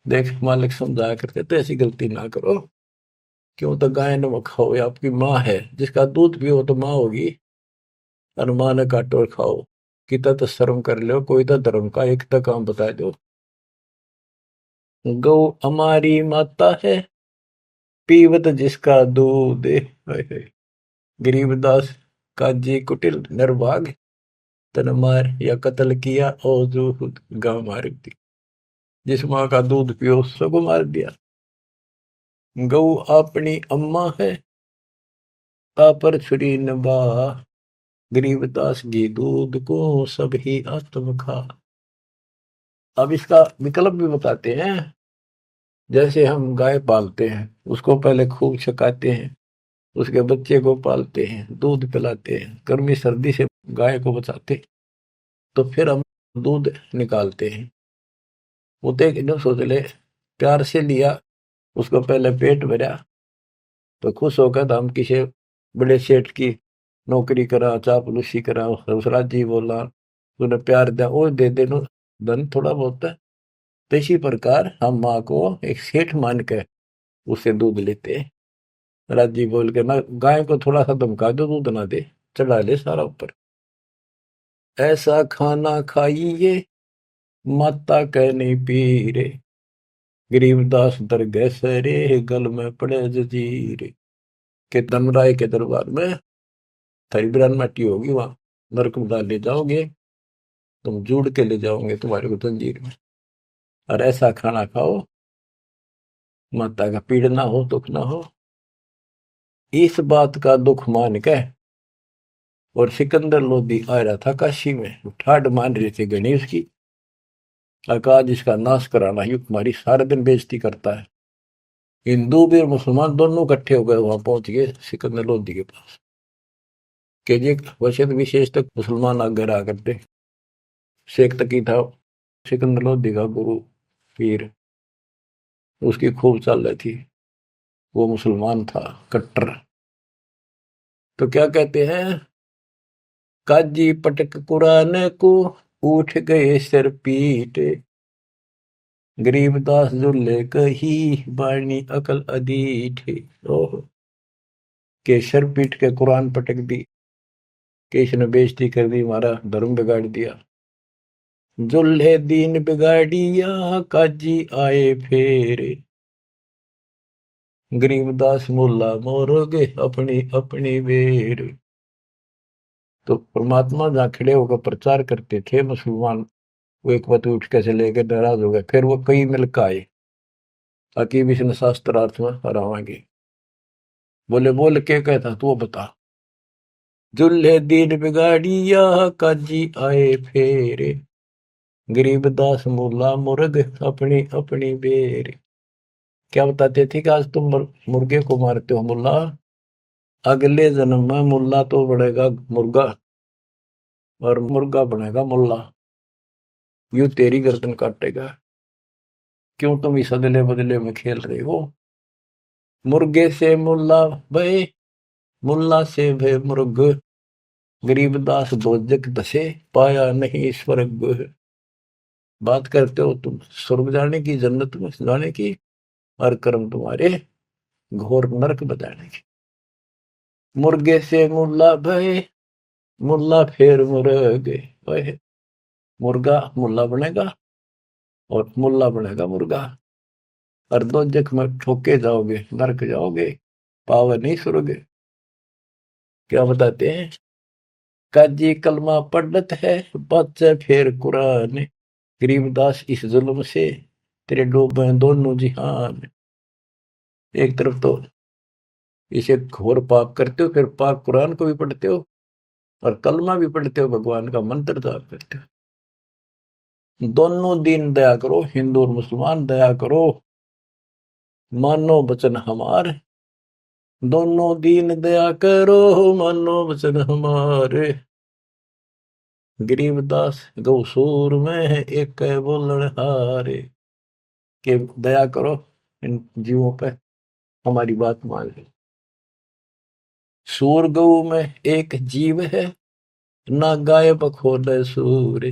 देख मालिक समझाया करते तो ऐसी गलती ना करो, क्यों तो गाय नमक खाओ, या आपकी माँ है, जिसका दूध पियो तो माँ होगी, और माँ ने काटो खाओ, कितना तो शर्म कर लो, कोई तो धर्म का एक तो काम बता दो। गौ हमारी माता है, पीवत जिसका दूध, गरीबदास काजी कुटिल निर्भाग, तन मार या कत्ल किया और जो गांव मार दी। जिस माँ का दूध पियो सबको मार दिया। गौ अपनी अम्मा है, पर छुरी नबा, गरीबदास घी दूध को, सब ही आत्म खा। अब इसका विकल्प भी बताते हैं। जैसे हम गाय पालते हैं, उसको पहले खूब छकाते हैं, उसके बच्चे को पालते हैं, दूध पिलाते हैं, गर्मी सर्दी से गाय को बचाते, तो फिर हम दूध निकालते हैं। वो देख न सोच ले, प्यार से लिया, उसको पहले पेट भरा, तो खुश होकर तो हम किसी बड़े सेठ की नौकरी करा, चापलूसी करा, ससुराल जी बोला, तूने प्यार दिया, वो दे दे नो धन थोड़ा बहुत है। तो इसी प्रकार हम माँ को एक सेठ मान के उससे दूध लेते हैं। राजी बोल के ना, गाय को थोड़ा सा धमका दो, दूध ना दे, चढ़ा ले सारा ऊपर। ऐसा खाना खाइए, माता कह नहीं पी रे, गरीबदास दरगह सरे, गल में पड़े जजीर। के धर्मराय के दरबार में थारी बिरान माटी होगी, वहां नरक में डाल ले जाओगे, तुम जुड़ के ले जाओगे तुम्हारे को जंजीर में। और ऐसा खाना खाओ, माता का पीड़ ना हो, दुख ना हो। इस बात का दुख मान के और सिकंदर लोधी आ रहा था काशी में, ठाड मान रहे थे गणेश की, अकाज इसका नाश कराना ही तुम्हारी सारे दिन बेइज्जती करता है। हिंदू भी और मुसलमान दोनों इकट्ठे हो गए, वहां पहुंच गए सिकंदर लोधी के पास, के जी वैसे तो विशेष तक मुसलमान आगे रहा करते, शेख तकी था सिकंदर लोधी का गुरु पीर, उसकी खूब चाल रही थी। वो मुसलमान था कट्टर। तो क्या कहते हैं, काजी पटक कुरान को, उठ गए सिर पीट, गरीबदास जुल्ले कही, बाणी अकल अदीठ। ओह, के सर पीट के कुरान पटक दी, कि इसने बेइज्जती कर दी, हमारा धर्म बिगाड़ दिया। जुल्हे दीन बिगाड़िया, काजी आए फेर, गरीबदास मुल्ला मोरोगे अपनी अपनी बेर। तो परमात्मा जहाँ खड़े होकर प्रचार करते थे मुसलमान, वो एक बात उठ के चले गए, नाराज हो गए। फिर वो कई मिलकर आए, ताकि विष्णु शास्त्रार्थ में हरावाएंगे। बोले बोल के कहता तू बता, जुल्हे दीन बिगाड़िया, काजी आए फेरे, गरीबदास मुल्ला मुर्ग अपनी अपनी बेर। क्या बताते थे कि आज तुम मुर्गे को मारते हो मुल्ला, अगले जन्म में मुल्ला तो बनेगा मुर्गा, और मुर्गा बनेगा मुल्ला, यूं तेरी गर्दन काटेगा। क्यों तुम इस अदले बदले में खेल रहे हो। मुर्गे से मुल्ला भय, मुल्ला से भय मुर्ग, गरीबदास दोजक दसे, पाया नहीं स्वर्ग। बात करते हो तुम स्वर्ग जाने की, जन्नत में जाने की, और कर्म तुम्हारे घोर नरक बताने की। मुर्गे से मुल्ला भय, मुल्ला फिर मुर्ग, मुर्गा मुल्ला बनेगा और मुल्ला बनेगा मुर्गा, और दोजक में ठोके जाओगे, नरक जाओगे, पावर नहीं स्वर्ग। क्या बताते हैं, काजी कलमा पढ़त है, बच्चे फिर कुरान, गरीबदास इस जुल्म से तेरे डूबे दोनों जिहान। एक तरफ तो इसे घोर पाप करते हो, फिर पाक कुरान को भी पढ़ते हो, और कलमा भी पढ़ते हो, भगवान का मंत्र जाप करते हो। दोनों दिन दया करो, हिंदू और मुसलमान दया करो, मानो वचन हमार, दोनों दीन दया करो, मानो वचन हमारे। गरीबदास गौसूर में एक बोलन हारे, के दया करो इन जीवों पे, हमारी बात मान लो। सूर गऊ में एक जीव है, ना गाय बखोद सूर,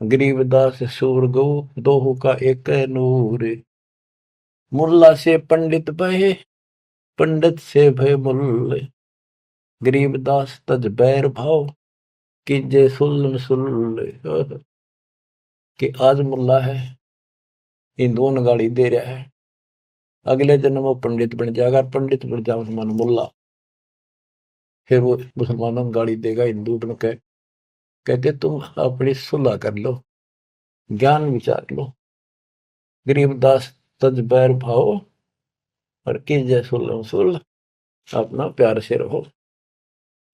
गरीबदास सूर गऊ दोहू का एक नूर। मुल्ला से पंडित भय, पंडित से भय मुल्ल, गरीबदास तज बैर भाव, कीजे सुल्ल सुल्ल। कि आज मुल्ला है, हिंदुओं ने गाड़ी दे रहा है, अगले जन्म वो पंडित बन जाएगा, पंडित बन जाओ मुसलमान मुल्ला, फिर वो मुसलमानों को गाड़ी देगा हिंदू बन के। कहते तुम अपनी सुलह कर लो, ज्ञान विचार लो। गरीबदास तज बैर भाओ, और कीजे सुल्ल सुल्ल, अपना प्यार से रहो।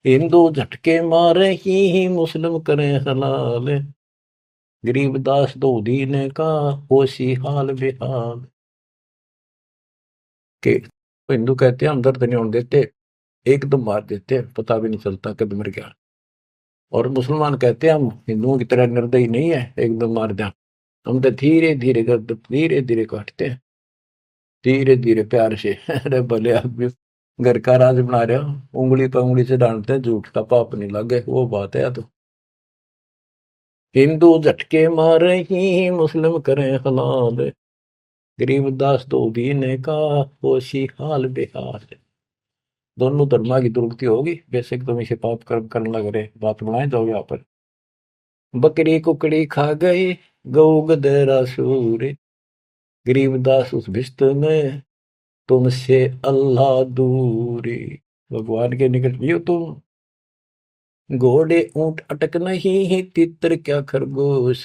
हिंदू झटके मारे ही मुस्लिम करें हलाल, गरीबदास दो दीने का होशी हाल बेहाल। के हिंदू कहते हैं हम दर्द नहीं होने देते, एकदम मार देते, पता भी नहीं चलता कब मर गया। और मुसलमान कहते हैं हम हिंदुओं की तरह निर्दयी नहीं है, एकदम मार दिया, हम तो धीरे धीरे गर्द धीरे धीरे काटते हैं, धीरे धीरे प्यार से। अरे भले आदमी घर का राज बना रहे हो, उंगली पर उंगली से डांटते हैं, झूठ का पाप नहीं लगे, वो बात है। तो हिंदू झटके मारे ही मुस्लिम करें हलाल, गरीबदास दो दीने का होशी हाल बेहाल। दोनों धर्मा की दुर्गति होगी, बेशक तुम इसे पाप कर्म करने लग रहे, बात बनाए जाओ यहाँ पर। बकरी कुकड़ी खा गए, गऊ गधेरा सूर, गरीबदास उस भिस्त में तुमसे अल्लाह दूरी। भगवान के निकट भी हो तुम, घोड़े ऊंट अटक नहीं, तितर क्या खरगोश,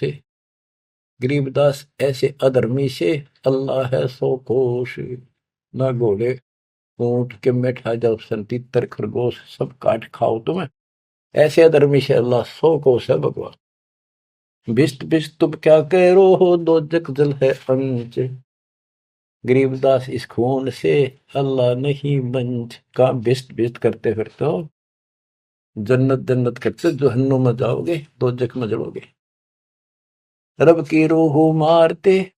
गरीबदास ऐसे अधर्मी से अल्लाह है सो कोश। ना घोड़े ऊंट के बैठा जाओ, सन तितर खरगोश सब काट खाओ तुम्हें, ऐसे अधर्मी से अल्लाह सो कोश है भगवान। भिस्त भिस्त तुम क्या कह रो हो, दो जग जल है अंच, गरीबदास इस खून से अल्लाह नहीं बंच। का भिस्त भिस्त करते फिरते हो, जन्नत जन्नत करते जहन्नुम में जाओगे, दो जग में जलोगे। रब की रूह मारते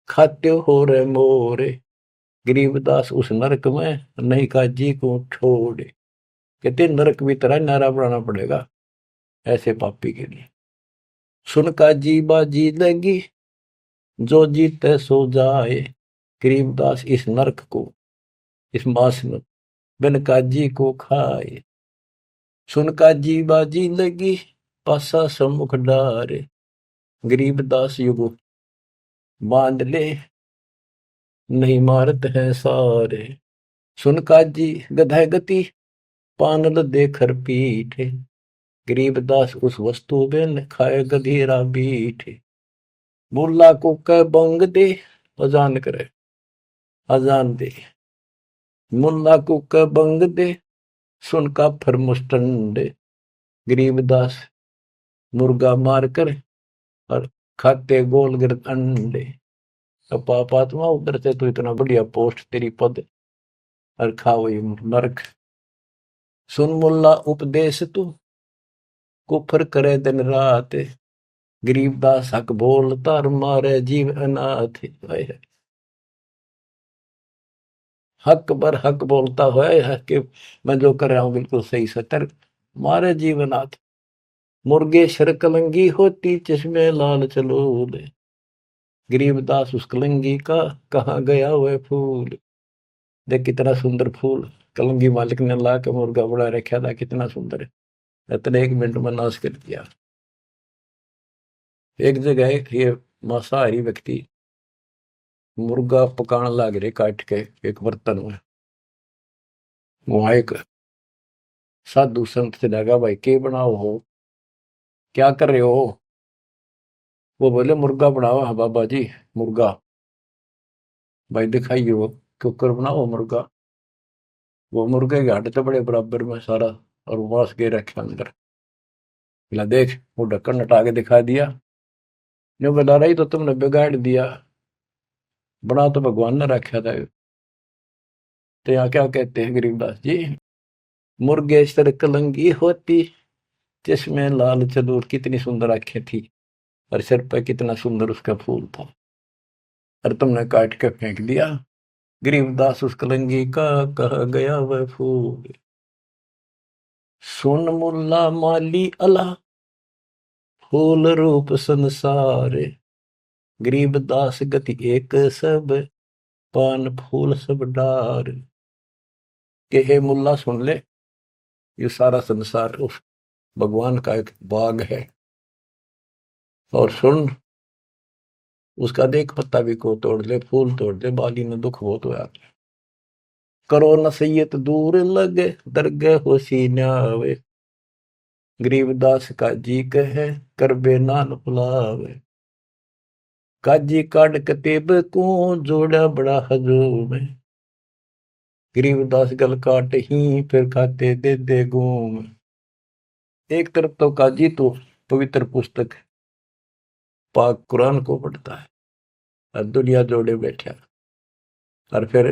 खाते हो रे मोरे। गरीबदास उस नरक में नहीं काजी को छोड़े। कहते नरक भी तरह नारा बनाना पड़ेगा ऐसे पापी के लिए। सुन काजी बाजी लगी जो जीते सो जाए। गरीबदास इस नरक को, इस मास में बिन काजी को खाए। सुन काजी बाजी लगी पासा सम्मुख डारे। गरीबदास युगो बांध ले नहीं मारत है सारे। सुन काजी गधा गति पानल देखर पीठे। गरीबदास उस वस्तु बिन खाए गधीरा बीठे। मुल्ला को कह बंग दे अजान करे, अजान दे। मुल्ला को कह बंग दे सुन का फर मुस्टंडे। गरीबदास मुर्गा मार कर और खाते गोल गिरद अंडे। अब पापात्मा उधर से तो इतना बढ़िया पोस्ट तेरी पद और खाओ ये नरक। सुन मुल्ला उपदेश तू कुफर करे दिन रात। गरीबदास हक बोलता और मारे जीव अनाथ। हक बर हक बोलता है कि मैं जो कर रहा हूं बिल्कुल सही सतर मारे जीव अनाथ। मुर्गे शर कलंगी होती चश्मे लाल चलो दे। गरीबदास उस कलंगी का कहाँ गया वह फूल। देख कितना सुंदर फूल कलंगी मालिक ने ला के मुर्गा बड़ा रखा था, कितना सुंदर है, इतने 1 मिनट में नाश कर दिया। एक जगह ये मांसाहारी व्यक्ति मुर्गा पकाने लग रहे काट के एक बर्तन में। वहां एक साधु संत से लगा, भाई के बनाओ हो, क्या कर रहे हो। वो बोले मुर्गा बनाओ। हाँ बाबा जी मुर्गा। भाई दिखाइए वो कुकर बनाओ मुर्गा। वो मुर्गे के हड्डी तो बड़े बराबर में सारा और मांस के रखे अंदर। बोला देख, वो ढक्कन हटा के दिखा दिया। जो बता रही तो तुमने बिगाड़ दिया, बना तो भगवान ने रखा था। तो यहाँ क्या कहते हैं गरीबदास जी, मुर्गे सर कलंगी होती जिसमें लाल चदूर। कितनी सुंदर आंखें थी और सिर पर कितना सुंदर उसका फूल था, और तुमने काट के फेंक दिया। गरीबदास उस कलंगी का कहा गया वह फूल। सुन मुल्ला माली अला फूल रूप संसार। गरीबदास गति एक सब पान फूल सब डार। के हे मुल्ला सुन ले, ये सारा संसार उस भगवान का एक बाग है। और सुन उसका देख पत्ता भी को तोड़ ले, फूल तोड़ दे, बाली में दुख बहुत होया। करो नसीहत दूर लगे दरगे होशी न्यावे। गरीबदास का जी कहे करबे नान भुलावे। काजी काट कतेब को जोड़ा बड़ा हजूम। गरीबदास गल काट ही फिर खाते दे घूम। एक तरफ तो काजी तो पवित्र पुस्तक पाक कुरान को पढ़ता है और दुनिया जोड़े बैठा, और फिर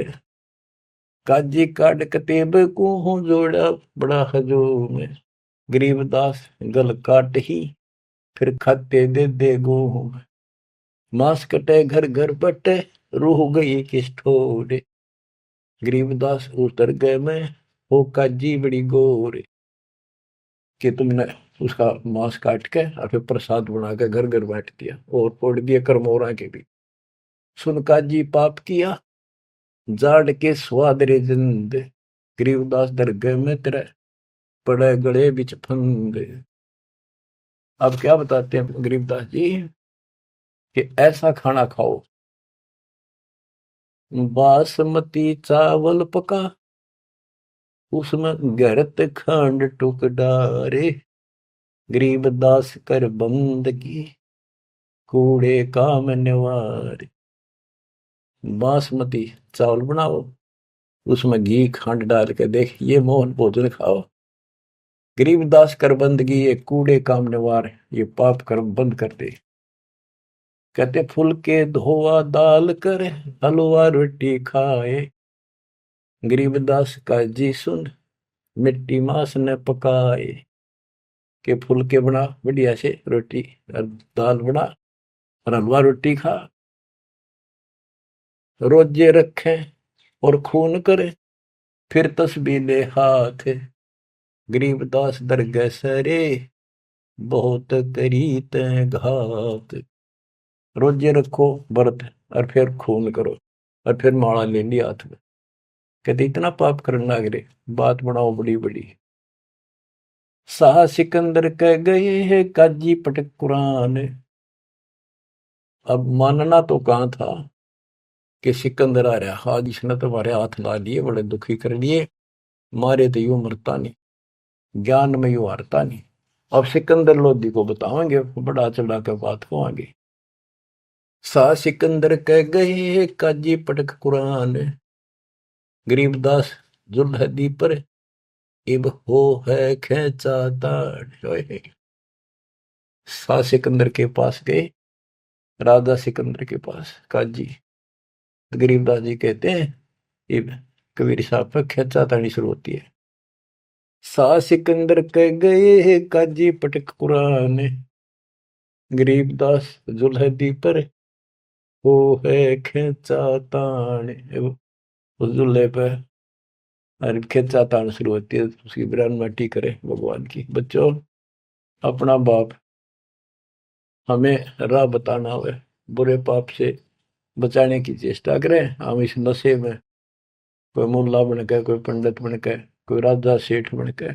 काजी काट कतेब को जोड़ा बड़ा हजूम। गरीबदास गल काट ही फिर खाते दे घूम। मांस कटे घर घर बटे रूह गई किस ठोरे। गरीबदास उतर गए में हो काजी बड़ी गोरे। कि तुमने उसका मांस काट के और फिर प्रसाद बना के घर घर बांट दिया और फोड़ दिया करमोरा के भी। सुन काजी पाप किया जाड़ के स्वाद रे जिंद। गरीबदास दरगाह में तेरे पड़े गड़े बिच फंद। अब क्या बताते हैं गरीबदास जी कि ऐसा खाना खाओ, बासमती चावल पका उसमें गरत खंड टुक डारे। गरीबदास कर बंदगी कूड़े काम निवारे। बासमती चावल बनाओ, उसमें घी खंड डाल के देख ये मोहन भोजन खाओ। गरीबदास कर बंदगी ये कूड़े काम निवार, ये पाप कर्म बंद कर दे। कहते फुलके धोआ दाल कर हलवा रोटी खाए। गरीबदास का जी सुन मिट्टी मांस ने पकाए। के फुलके बना बढ़िया से रोटी और दाल बना और हलवा रोटी खा, रोजे रखे और खून करे, फिर तस्बीह ले हाथ, गरीबदास दरगह सरे, बहुत करी तैं घात। रोजे रखो व्रत और फिर खून करो और फिर माला ले ली हाथ में। कहते इतना पाप करने लग रहे, बात बनाओ बड़ी बड़ी। शाह सिकंदर कह गए है काजी पटक कुरान। अब मानना तो कहाँ था कि सिकंदर आ रहा, आज इसने तुम्हारे हाथ ला लिए, बड़े दुखी कर लिए, मारे तो यूं मरता नहीं, ज्ञान में यूं हारता नहीं। अब सिकंदर लोधी को बताएंगे, बड़ा चढ़ा के बात को आगे। शाह सिकंदर कह गए काजी पटक कुरान, गरीबदास जुल्हदी पर इब हो है खेचा ताड़। शाह सिकंदर के पास गए, राजा सिकंदर के पास काजी। गरीबदास जी कहते हैं इब कबीर साहब पर खेचा ताड़ी शुरू होती है। शाह सिकंदर कह गए काजी पटक कुरान, गरीबदास जुल्हदी पर हो है खेचा ताण। जुल्हे पे और खेचा ताण शुरू होती है, उसकी बिरान माटी करे भगवान की। बच्चों, अपना बाप हमें राह बताना हो, बुरे पाप से बचाने की चेष्टा करें। हम इस नशे में कोई मुल्ला बन के, कोई पंडित बन के, कोई राजा सेठ बन के,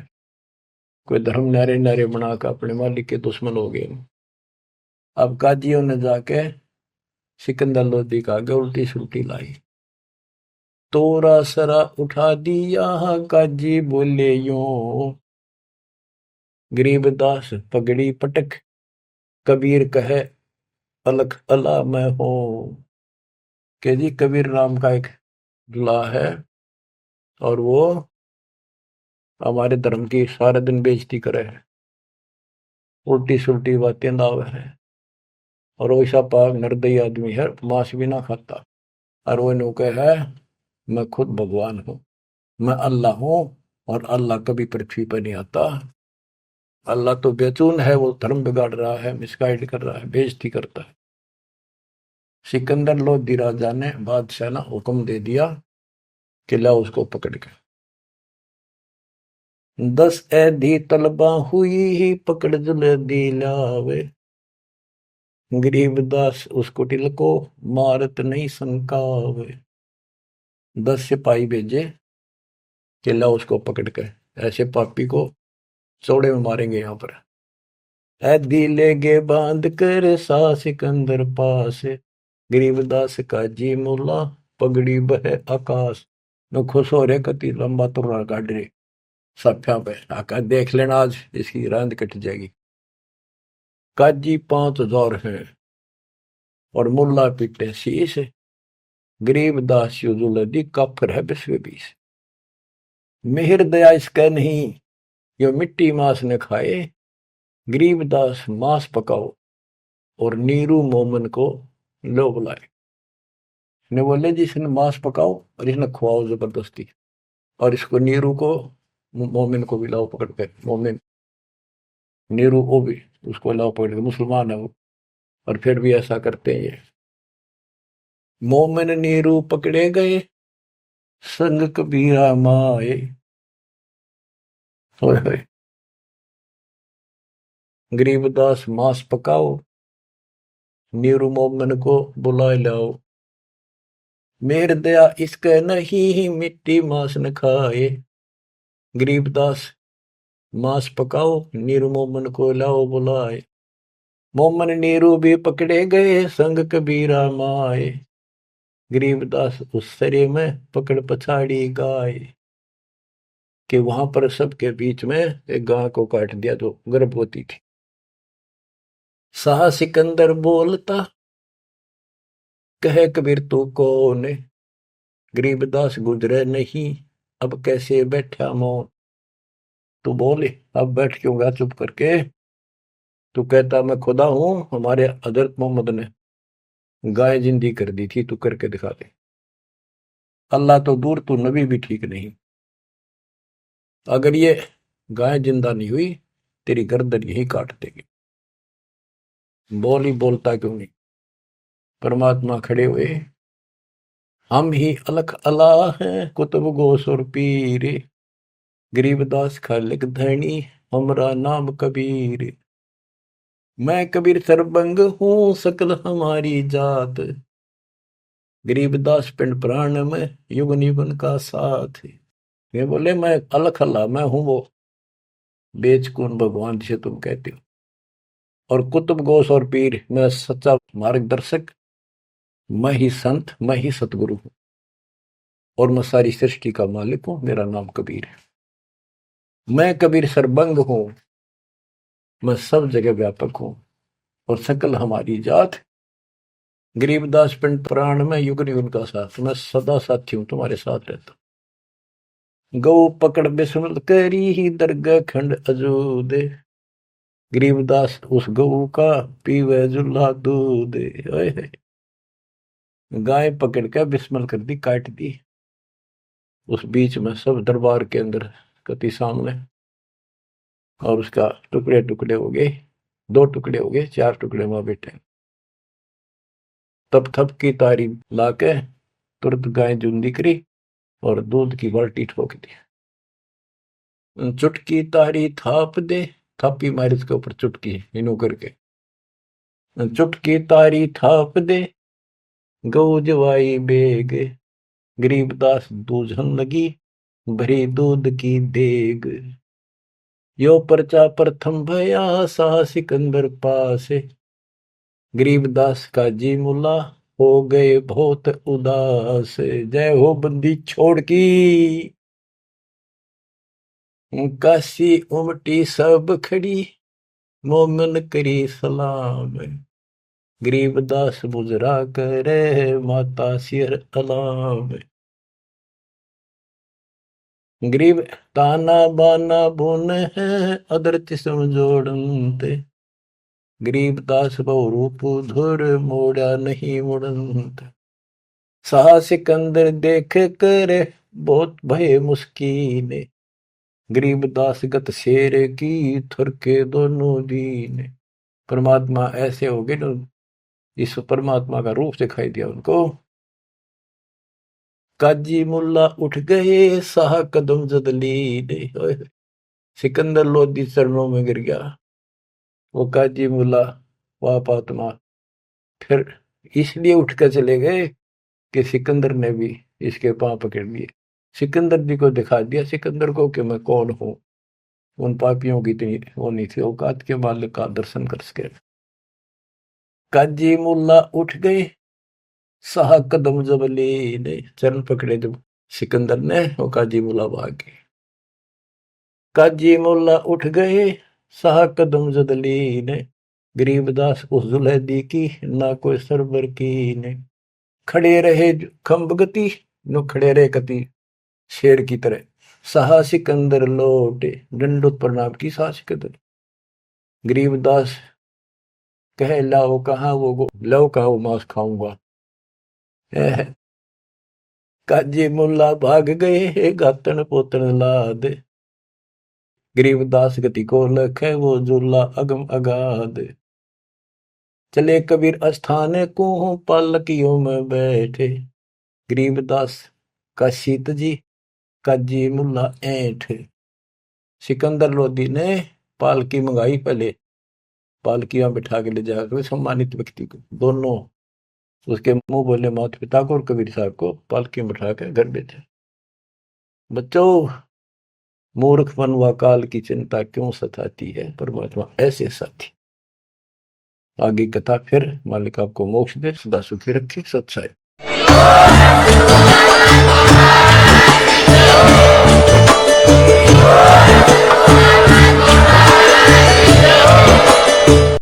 कोई धर्म नारे नारे बना कर अपने मालिक के दुश्मन हो गए। अब काजियों ने जाके सिकंदर लोधी का आगे उल्टी सुल्टी लाई। तोरा सरा उठा दिया काजी बोले यूं, गरीबदास पगड़ी पटक, कबीर कहे अलख अला मैं हूं। के जी कबीर नाम का एक दुल्हा है और वो हमारे धर्म की सारे दिन बेइज्जती करे है, उल्टी सुल्टी बातें दावे है, और वैसा पाक निर्दयी आदमी है, मांस भी ना खाता। और वो नु है मैं खुद भगवान हूं, मैं अल्लाह हूं, और अल्लाह कभी पृथ्वी पर नहीं आता। अल्लाह तो बेचून है, वो धर्म बिगाड़ रहा है, मिसगाइड कर रहा है, बेइज्जती करता है। सिकंदर लोधी राजा ने बादशाह ने हुक्म दे दिया कि ला उसको पकड़ के 10 ऐधी तलबा हुई ही पकड़ जल्दी लावे, गरीबदास उसको टिलको मारत नहीं संकावे। 10 सिपाही भेजे कि ला उसको पकड़ के ऐसे पापी को चौड़े में मारेंगे यहाँ पर। ऐदी लेगे बांध कर सा सिकंदर पास, गरीबदास का जी मुला पगड़ी बह आकाश। न खुश हो रहे कति लंबा तुर्रा काट रहे सफ्या पे आका, देख लेना आज इसकी रांद कट जाएगी। काजी 5000 है और मुल्ला पीटे शीश, गरीबदास युजुलदी काफर है 20 मेहर दया इसका नहीं, यो मिट्टी मांस न खाए, गरीबदास मांस पकाओ और नीरू मोमन को लो बुलाए। ने बोले जी इसने मांस पकाओ और इसने खुआओ जबरदस्ती, और इसको नीरू को मोमिन को भी लाओ पकड़ के। मोमिन नीरू वो भी उसको लाओ पकड़ के, मुसलमान है वो, और फिर भी ऐसा करते हैं ये। मोमिन नीरू पकड़े गए संग कबीरा माए। गरीबदास मांस पकाओ, नीरू मोमिन को बुला लाओ, मेर दया इसके नहीं मिट्टी मांस न खाए। गरीबदास मांस पकाओ, नीरू मोमन को लाओ बुलाए, मोमन नीरू भी पकड़े गए संग कबीरा माए। गरीबदास उस सरे में पकड़ पछाड़ी गाय, कि वहां पर सबके बीच में एक गाय को काट दिया जो गर्भवती थी। शाह सिकंदर बोलता कहे कबीर तू कौन, गरीबदास गुजरे नहीं अब कैसे बैठा मौन। तू बोले अब बैठ क्यों गया चुप करके, तू कहता मैं खुदा हूं, हमारे हजरत मोहम्मद ने गाय जिंदी कर दी थी, तू करके दिखा दे। अल्लाह तो दूर, तू नबी भी ठीक नहीं। अगर ये गाय जिंदा नहीं हुई तेरी गर्दन यही काट देगी। बोल ही बोलता क्यों नहीं। परमात्मा खड़े हुए, हम ही अलख अल्लाह हैं कुतुब गोस और पीर, गरीबदास खालिक धनी हमरा नाम कबीर। मैं कबीर सरबंग हूँ सकल हमारी जात, गरीबदास पिंड प्राण में युगन युगन का साथ। ये बोले मैं अलख अल्लाह, मैं हूं वो बेचकुन भगवान जिसे तुम कहते हो, और कुतुब गोस और पीर, मैं सच्चा मार्गदर्शक, मैं ही संत, मैं ही सतगुरु हूं, और मैं सारी सृष्टि का मालिक हूं, मेरा नाम कबीर है। मैं कबीर सरबंग हूं, मैं सब जगह व्यापक हूं, और सकल हमारी जात, गरीबदास पिंड प्राण में युग युग का साथ, मैं सदा साथी हूं, तुम्हारे साथ रहता। गौ पकड़ बिस्मल करी ही दरगाह खंड अजूद, गरीबदास उस गऊ का पीवे जुल्ला दूध। गाय पकड़ के बिस्मल कर दी, काट दी, उस बीच में सब दरबार के अंदर कति सामने, और उसका टुकड़े टुकड़े हो गए, 2 टुकड़े हो गए, 4 टुकड़े वहां बैठे। तब थप की तारी लाके तुरंत गाय जूंदी करी और दूध की बाल्टी ठोक दी। चुटकी तारी थाप दे, थापी मारी उसके ऊपर चुटकी इनो करके, चुटकी तारी थाप दे गऊ जवाई बेग, गरीबदास दूझन लगी भरी दूध की देग। यो पर्चा प्रथम भया साह सिकंदर पास, गरीबदास का जी मुला हो गए बहुत उदास। जय हो बंदी छोड़ की, काशी उमटी सब खड़ी, मोमन करी सलाम, गरीबदास बुजरा करे माता सिर अलाम। गरीब ताना बाना बुन है अदरति समझोड़ते, गरीबदास बहु रूप धुर मोड़ा नहीं मुड़ंत। साह सिकंदर देख कर बहुत भय मुस्कीन, गरीबदास गत शेर की थुरके दोनों दीन। परमात्मा ऐसे हो गए ना, इस परमात्मा का रूप दिखाई दिया उनको। काजी मुल्ला उठ गए साह कदम जदली, सिकंदर लोधी चरणों में गिर गया। वो काजी मुल्ला वाप आत्मा फिर इसलिए उठ कर चले गए कि सिकंदर ने भी इसके पांव पकड़ लिए, सिकंदर जी को दिखा दिया सिकंदर को कि मैं कौन हूं। उन पापियों की इतनी वो नहीं थी औकात के मालिक का दर्शन कर सके। काजी मुल्ला उठ गए साह कदम जबली ने, चरण पकड़े जब सिकंदर ने, वो काजी मुल्ला भाग गए। काजी मुल्ला उठ गए साह कदम जदली ने, गरीबदास उस जुलैदी की ना कोई सरबर की ने। खड़े रहे खम्ब गति, नो खड़े रहे कति शेर की तरह। साह सिकंदर लौटे दंडोत प्रणाम की, साह सिकंदर। गरीबदास कहे लाओ कहाँ वो, लाओ कहाँ वो मांस खाऊंगा। काजी मुल्ला भाग गए गातन पोतन लाद, गरीबदास गति को लखे वो जुल्ला अगम अगाध। चले कबीर अस्थान को पालकियों में बैठे, गरीबदास का शीत जी काजी मुल्ला ऐठ। सिकंदर लोधी ने पालकी मंगाई, पहले पालकियां बिठा के ले जाकर सम्मानित व्यक्ति को, दोनों उसके मुंह बोले माता पिता को और कबीर साहब को पालकी में बिठा कर घर भेजा। बच्चों, मूर्खपन व काल की चिंता क्यों सताती है, परमात्मा ऐसे साथी। आगे कथा फिर, मालिक आपको मोक्ष दे, सदा सुखी रखे, सत्साई।